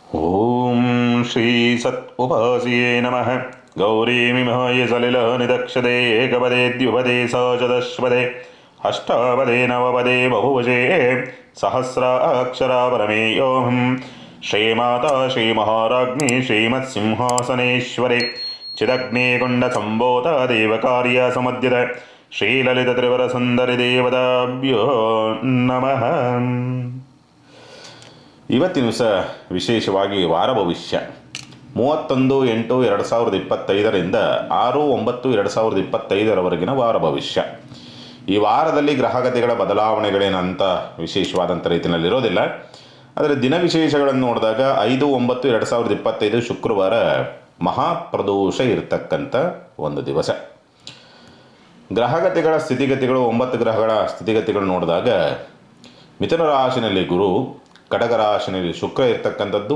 ಓಂ ಶ್ರೀ ಸತ್ ಉಪಾಸಿಯೇ ನಮಃ. ಗೌರೀಮಿಮಹಾಯ ಸಲಿಲನಿದಕ್ಷತೆ ಏಕಪದೇ ದ್ವಿಪದೇ ಸಚದಶ್ವದೇ ಅಷ್ಟಾಪದೇ ನವಪದೇ ಬಹುವಜೇ ಸಹಸ್ರಾಕ್ಷರ ಪರಮೇಯೋಹಂ. ಶ್ರೀಮಾತಾ ಶ್ರೀಮಹಾರಾಜ್ಞಿ ಶ್ರೀಮತ್ಸಿಂಹಾಸನೇಶ್ವರೆ ಚಿದಗ್ನೇಕೊಂಡ ಸಂಭೂತ ದೇವಕಾರ್ಯ ಸಮದ್ಯತ ಶ್ರೀಲಲಿತ ತ್ರಿವರ ಸುಂದರಿ ದೇವತಾಭ್ಯೋ ನಮಃ. ಇವತ್ತಿನ ದಿವಸ ವಿಶೇಷವಾಗಿ ವಾರ ಭವಿಷ್ಯ 31/8/2025 6/9/2025 ವಾರ ಭವಿಷ್ಯ. ಈ ವಾರದಲ್ಲಿ ಗ್ರಹಗತಿಗಳ ಬದಲಾವಣೆಗಳೇನಂತ ವಿಶೇಷವಾದಂಥ ರೀತಿಯಲ್ಲಿರೋದಿಲ್ಲ. ಆದರೆ ದಿನ ವಿಶೇಷಗಳನ್ನು ನೋಡಿದಾಗ 5/9/2025 ಶುಕ್ರವಾರ ಮಹಾಪ್ರದೋಷ ಇರತಕ್ಕಂಥ ಒಂದು ದಿವಸ. ಗ್ರಹಗತಿಗಳ ಸ್ಥಿತಿಗತಿಗಳು 9 ಗ್ರಹಗಳ ಸ್ಥಿತಿಗತಿಗಳು ನೋಡಿದಾಗ ಮಿಥುನ ರಾಶಿನಲ್ಲಿ ಗುರು, ಕಟಕ ರಾಶಿನಲ್ಲಿ ಶುಕ್ರ ಇರ್ತಕ್ಕಂಥದ್ದು,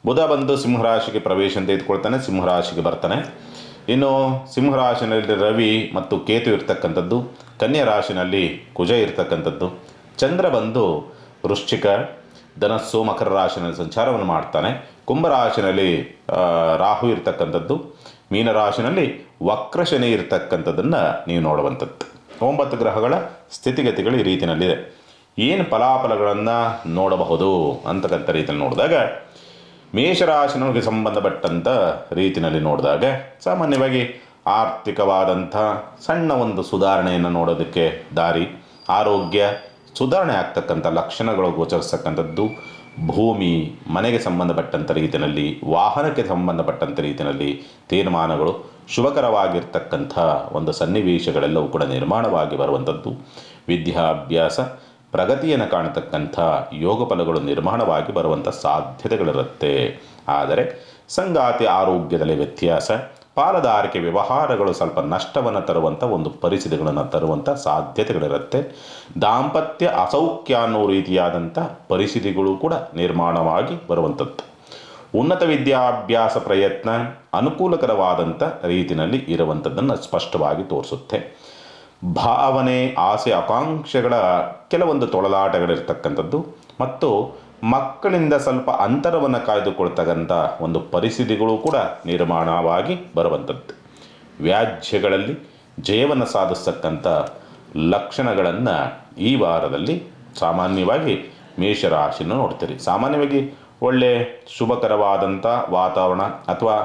ಬುಧ ಬಂದು ಸಿಂಹರಾಶಿಗೆ ಪ್ರವೇಶ ತೆಗೆದುಕೊಳ್ತಾನೆ, ಸಿಂಹರಾಶಿಗೆ ಬರ್ತಾನೆ. ಇನ್ನು ಸಿಂಹರಾಶಿನಲ್ಲಿ ರವಿ ಮತ್ತು ಕೇತು ಇರ್ತಕ್ಕಂಥದ್ದು, ಕನ್ಯಾ ರಾಶಿನಲ್ಲಿ ಕುಜ ಇರ್ತಕ್ಕಂಥದ್ದು, ಚಂದ್ರ ಬಂದು ವೃಶ್ಚಿಕ, ಧನಸ್ಸು, ಮಕರ ರಾಶಿನಲ್ಲಿ ಸಂಚಾರವನ್ನು ಮಾಡ್ತಾನೆ, ಕುಂಭರಾಶಿನಲ್ಲಿ ರಾಹು ಇರ್ತಕ್ಕಂಥದ್ದು, ಮೀನರಾಶಿನಲ್ಲಿ ವಕ್ರ ಶನಿ ಇರ್ತಕ್ಕಂಥದ್ದನ್ನು ನೀವು ನೋಡುವಂಥದ್ದು. 9 ಗ್ರಹಗಳ ಸ್ಥಿತಿಗತಿಗಳು ಈ ರೀತಿಯಲ್ಲಿದೆ. ಏನು ಫಲಾಫಲಗಳನ್ನು ನೋಡಬಹುದು ಅಂತಕ್ಕಂಥ ರೀತಿಯಲ್ಲಿ ನೋಡಿದಾಗ ಮೇಷರಾಶಿನವರಿಗೆ ಸಂಬಂಧಪಟ್ಟಂಥ ರೀತಿಯಲ್ಲಿ ನೋಡಿದಾಗ ಸಾಮಾನ್ಯವಾಗಿ ಆರ್ಥಿಕವಾದಂಥ ಸಣ್ಣ ಒಂದು ಸುಧಾರಣೆಯನ್ನು ನೋಡೋದಕ್ಕೆ ದಾರಿ, ಆರೋಗ್ಯ ಸುಧಾರಣೆ ಆಗ್ತಕ್ಕಂಥ ಲಕ್ಷಣಗಳು ಗೋಚರಿಸ್ತಕ್ಕಂಥದ್ದು, ಭೂಮಿ ಮನೆಗೆ ಸಂಬಂಧಪಟ್ಟಂಥ ರೀತಿಯಲ್ಲಿ, ವಾಹನಕ್ಕೆ ಸಂಬಂಧಪಟ್ಟಂಥ ರೀತಿಯಲ್ಲಿ ತೀರ್ಮಾನಗಳು, ಶುಭಕರವಾಗಿರ್ತಕ್ಕಂಥ ಒಂದು ಸನ್ನಿವೇಶಗಳೆಲ್ಲವೂ ಕೂಡ ನಿರ್ಮಾಣವಾಗಿ ಬರುವಂಥದ್ದು, ವಿದ್ಯಾಭ್ಯಾಸ ಪ್ರಗತಿಯನ್ನು ಕಾಣತಕ್ಕಂಥ ಯೋಗ ಫಲಗಳು ನಿರ್ಮಾಣವಾಗಿ ಬರುವಂಥ ಸಾಧ್ಯತೆಗಳಿರುತ್ತೆ. ಆದರೆ ಸಂಗಾತಿ ಆರೋಗ್ಯದಲ್ಲಿ ವ್ಯತ್ಯಾಸ, ಪಾಲುದಾರಿಕೆ ವ್ಯವಹಾರಗಳು ಸ್ವಲ್ಪ ನಷ್ಟವನ್ನು ತರುವಂಥ ಒಂದು ಪರಿಸ್ಥಿತಿಗಳನ್ನು ತರುವಂಥ ಸಾಧ್ಯತೆಗಳಿರುತ್ತೆ. ದಾಂಪತ್ಯ ಅಸೌಖ್ಯ ಅನ್ನೋ ರೀತಿಯಾದಂಥ ಪರಿಸ್ಥಿತಿಗಳು ಕೂಡ ನಿರ್ಮಾಣವಾಗಿ ಬರುವಂಥದ್ದು. ಉನ್ನತ ವಿದ್ಯಾಭ್ಯಾಸ ಪ್ರಯತ್ನ ಅನುಕೂಲಕರವಾದಂಥ ರೀತಿಯಲ್ಲಿ ಇರುವಂಥದ್ದನ್ನು ಸ್ಪಷ್ಟವಾಗಿ ತೋರಿಸುತ್ತೆ. ಭಾವನೆ, ಆಸೆ, ಆಕಾಂಕ್ಷೆಗಳ ಕೆಲವೊಂದು ತೊಳಲಾಟಗಳಿರ್ತಕ್ಕಂಥದ್ದು ಮತ್ತು ಮಕ್ಕಳಿಂದ ಸ್ವಲ್ಪ ಅಂತರವನ್ನು ಕಾಯ್ದುಕೊಳ್ತಕ್ಕಂಥ ಒಂದು ಪರಿಸ್ಥಿತಿಗಳು ಕೂಡ ನಿರ್ಮಾಣವಾಗಿ ಬರುವಂಥದ್ದು. ವ್ಯಾಜ್ಯಗಳಲ್ಲಿ ಜಯವನ್ನು ಸಾಧಿಸ್ತಕ್ಕಂಥ ಲಕ್ಷಣಗಳನ್ನು ಈ ವಾರದಲ್ಲಿ ಸಾಮಾನ್ಯವಾಗಿ ಮೇಷರಾಶಿಯನ್ನು ನೋಡ್ತೀರಿ. ಸಾಮಾನ್ಯವಾಗಿ ಒಳ್ಳೆಯ ಶುಭಕರವಾದಂಥ ವಾತಾವರಣ ಅಥವಾ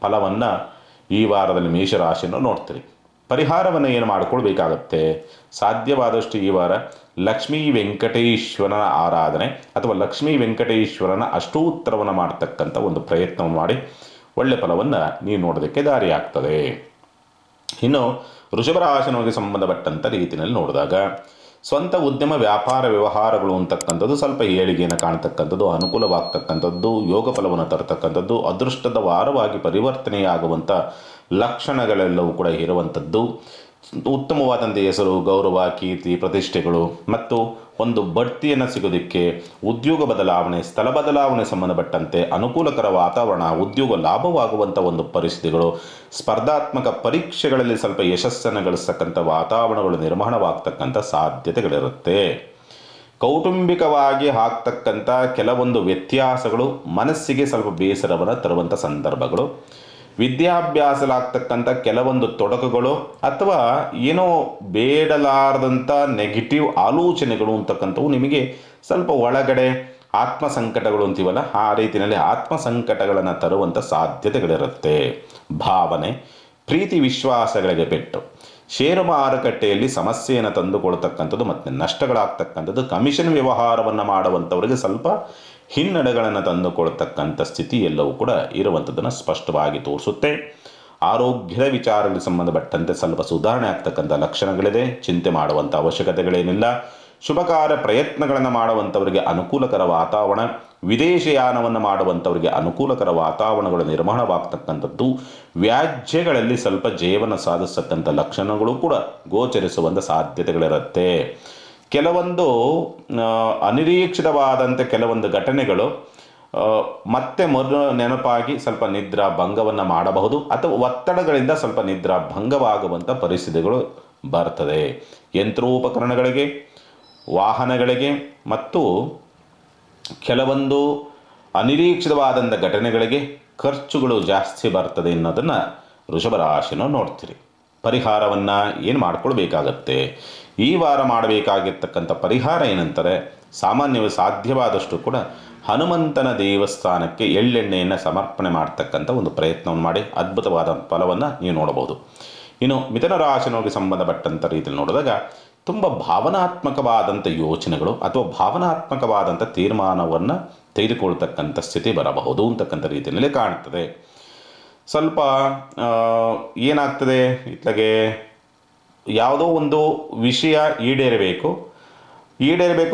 ಫಲವನ್ನು ಈ ವಾರದಲ್ಲಿ ಮೇಷರಾಶಿಯನ್ನು ನೋಡ್ತೀರಿ. ಪರಿಹಾರವನ್ನು ಏನು ಮಾಡಿಕೊಳ್ಬೇಕಾಗತ್ತೆ? ಸಾಧ್ಯವಾದಷ್ಟು ಈ ವಾರ ಲಕ್ಷ್ಮೀ ವೆಂಕಟೇಶ್ವರನ ಆರಾಧನೆ ಅಥವಾ ಲಕ್ಷ್ಮೀ ವೆಂಕಟೇಶ್ವರನ ಅಷ್ಟೋತ್ತರವನ್ನು ಮಾಡ್ತಕ್ಕಂಥ ಒಂದು ಪ್ರಯತ್ನವನ್ನು ಮಾಡಿ ಒಳ್ಳೆಯ ಫಲವನ್ನು ನೀವು ನೋಡೋದಕ್ಕೆ ದಾರಿ ಆಗ್ತದೆ. ಇನ್ನು ವೃಷಭ ರಾಶಿಗೆ ಸಂಬಂಧಪಟ್ಟಂಥ ರೀತಿಯಲ್ಲಿ ನೋಡಿದಾಗ ಸ್ವಂತ ಉದ್ಯಮ ವ್ಯಾಪಾರ ವ್ಯವಹಾರಗಳು ಅಂತಕ್ಕಂಥದ್ದು ಸ್ವಲ್ಪ ಏಳಿಗೆಯನ್ನು ಕಾಣ್ತಕ್ಕಂಥದ್ದು, ಅನುಕೂಲವಾಗ್ತಕ್ಕಂಥದ್ದು, ಯೋಗ ಫಲವನ್ನು ತರತಕ್ಕಂಥದ್ದು, ಅದೃಷ್ಟದ ವಾರವಾಗಿ ಪರಿವರ್ತನೆಯಾಗುವಂಥ ಲಕ್ಷಣಗಳೆಲ್ಲವೂ ಕೂಡ ಇರುವಂಥದ್ದು. ಉತ್ತಮವಾದಂಥ ಹೆಸರು, ಗೌರವ, ಕೀರ್ತಿ, ಪ್ರತಿಷ್ಠೆಗಳು ಮತ್ತು ಒಂದು ಬಡ್ತಿಯನ್ನು ಸಿಗೋದಕ್ಕೆ, ಉದ್ಯೋಗ ಬದಲಾವಣೆ, ಸ್ಥಳ ಬದಲಾವಣೆ ಸಂಬಂಧಪಟ್ಟಂತೆ ಅನುಕೂಲಕರ ವಾತಾವರಣ, ಉದ್ಯೋಗ ಲಾಭವಾಗುವಂಥ ಒಂದು ಪರಿಸ್ಥಿತಿಗಳು, ಸ್ಪರ್ಧಾತ್ಮಕ ಪರೀಕ್ಷೆಗಳಲ್ಲಿ ಸ್ವಲ್ಪ ಯಶಸ್ಸನ್ನು ಗಳಿಸ್ತಕ್ಕಂಥ ವಾತಾವರಣಗಳು ನಿರ್ಮಾಣವಾಗ್ತಕ್ಕಂಥ ಸಾಧ್ಯತೆಗಳಿರುತ್ತೆ. ಕೌಟುಂಬಿಕವಾಗಿ ಆಗ್ತಕ್ಕಂಥ ಕೆಲವೊಂದು ವ್ಯತ್ಯಾಸಗಳು ಮನಸ್ಸಿಗೆ ಸ್ವಲ್ಪ ಬೇಸರವನ್ನು ತರುವಂಥ ಸಂದರ್ಭಗಳು, ವಿದ್ಯಾಭ್ಯಾಸಲಾಗ್ತಕ್ಕಂಥ ಕೆಲವೊಂದು ತೊಡಕುಗಳು ಅಥವಾ ಏನೋ ಬೇಡಲಾರದಂಥ ನೆಗೆಟಿವ್ ಆಲೋಚನೆಗಳು ಅಂತಕ್ಕಂಥವು ನಿಮಗೆ ಸ್ವಲ್ಪ ಒಳಗಡೆ ಆತ್ಮಸಂಕಟಗಳು ಅಂತೀವಲ್ಲ, ಆ ರೀತಿಯಲ್ಲಿ ಆತ್ಮಸಂಕಟಗಳನ್ನು ತರುವಂಥ ಸಾಧ್ಯತೆಗಳಿರುತ್ತೆ. ಭಾವನೆ, ಪ್ರೀತಿ ವಿಶ್ವಾಸಗಳಿಗೆ ಪೆಟ್ಟು, ಷೇರು ಮಾರುಕಟ್ಟೆಯಲ್ಲಿ ಸಮಸ್ಯೆಯನ್ನು ತಂದುಕೊಳ್ತಕ್ಕಂಥದ್ದು ಮತ್ತು ನಷ್ಟಗಳಾಗ್ತಕ್ಕಂಥದ್ದು, ಕಮಿಷನ್ ವ್ಯವಹಾರವನ್ನು ಮಾಡುವಂಥವರಿಗೆ ಸ್ವಲ್ಪ ಹಿನ್ನಡೆಗಳನ್ನು ತಂದುಕೊಳ್ತಕ್ಕಂಥ ಸ್ಥಿತಿ ಎಲ್ಲವೂ ಕೂಡ ಇರುವಂಥದ್ದನ್ನು ಸ್ಪಷ್ಟವಾಗಿ ತೋರಿಸುತ್ತೆ. ಆರೋಗ್ಯದ ವಿಚಾರಗಳಿಗೆ ಸಂಬಂಧಪಟ್ಟಂತೆ ಸ್ವಲ್ಪ ಸುಧಾರಣೆ ಆಗ್ತಕ್ಕಂಥ ಲಕ್ಷಣಗಳಿದೆ. ಚಿಂತೆ ಮಾಡುವಂಥ ಅವಶ್ಯಕತೆಗಳೇನಿಲ್ಲ. ಶುಭ ಕಾರ್ಯ ಪ್ರಯತ್ನಗಳನ್ನು ಮಾಡುವಂಥವರಿಗೆ ಅನುಕೂಲಕರ ವಾತಾವರಣ, ವಿದೇಶಯಾನವನ್ನು ಮಾಡುವಂಥವರಿಗೆ ಅನುಕೂಲಕರ ವಾತಾವರಣಗಳು ನಿರ್ಮಾಣವಾಗ್ತಕ್ಕಂಥದ್ದು, ವ್ಯಾಜ್ಯಗಳಲ್ಲಿ ಸ್ವಲ್ಪ ಜಯವನ್ನು ಸಾಧಿಸ್ತಕ್ಕಂಥ ಲಕ್ಷಣಗಳು ಕೂಡ ಗೋಚರಿಸುವಂಥ ಸಾಧ್ಯತೆಗಳಿರುತ್ತೆ. ಕೆಲವೊಂದು ಅನಿರೀಕ್ಷಿತವಾದಂಥ ಕೆಲವೊಂದು ಘಟನೆಗಳು ಮತ್ತೆ ನೆನಪಾಗಿ ಸ್ವಲ್ಪ ನಿದ್ರಾ ಭಂಗವನ್ನು ಮಾಡಬಹುದು ಅಥವಾ ಒತ್ತಡಗಳಿಂದ ಸ್ವಲ್ಪ ನಿದ್ರಾ ಭಂಗವಾಗುವಂಥ ಪರಿಸ್ಥಿತಿಗಳು ಬರ್ತದೆ. ಯಂತ್ರೋಪಕರಣಗಳಿಗೆ, ವಾಹನಗಳಿಗೆ ಮತ್ತು ಕೆಲವೊಂದು ಅನಿರೀಕ್ಷಿತವಾದಂಥ ಘಟನೆಗಳಿಗೆ ಖರ್ಚುಗಳು ಜಾಸ್ತಿ ಬರ್ತದೆ ಅನ್ನೋದನ್ನು ವೃಷಭ ರಾಶಿನೂ ನೋಡ್ತೀರಿ. ಪರಿಹಾರವನ್ನು ಏನು ಮಾಡ್ಕೊಳ್ಬೇಕಾಗತ್ತೆ? ಈ ವಾರ ಮಾಡಬೇಕಾಗಿರ್ತಕ್ಕಂಥ ಪರಿಹಾರ ಏನಂತಾರೆ, ಸಾಮಾನ್ಯವಾಗಿ ಸಾಧ್ಯವಾದಷ್ಟು ಕೂಡ ಹನುಮಂತನ ದೇವಸ್ಥಾನಕ್ಕೆ ಎಳ್ಳೆಣ್ಣೆಯನ್ನು ಸಮರ್ಪಣೆ ಮಾಡ್ತಕ್ಕಂಥ ಒಂದು ಪ್ರಯತ್ನವನ್ನು ಮಾಡಿ ಅದ್ಭುತವಾದ ಫಲವನ್ನು ನೀವು ನೋಡಬಹುದು. ಇನ್ನು ಮಿಥುನ ರಾಶಿನವರಿಗೆ ಸಂಬಂಧಪಟ್ಟಂಥ ರೀತಿಯಲ್ಲಿ ನೋಡಿದಾಗ ತುಂಬ ಭಾವನಾತ್ಮಕವಾದಂಥ ಯೋಚನೆಗಳು ಅಥವಾ ಭಾವನಾತ್ಮಕವಾದಂಥ ತೀರ್ಮಾನವನ್ನು ತೆಗೆದುಕೊಳ್ತಕ್ಕಂಥ ಸ್ಥಿತಿ ಬರಬಹುದು ಅಂತಕ್ಕಂಥ ರೀತಿಯಲ್ಲಿ ಕಾಣ್ತದೆ. ಸ್ವಲ್ಪ ಏನಾಗ್ತದೆ, ಇತ್ಲಾಗೆ ಯಾವುದೋ ಒಂದು ವಿಷಯ ಈಡೇರಬೇಕು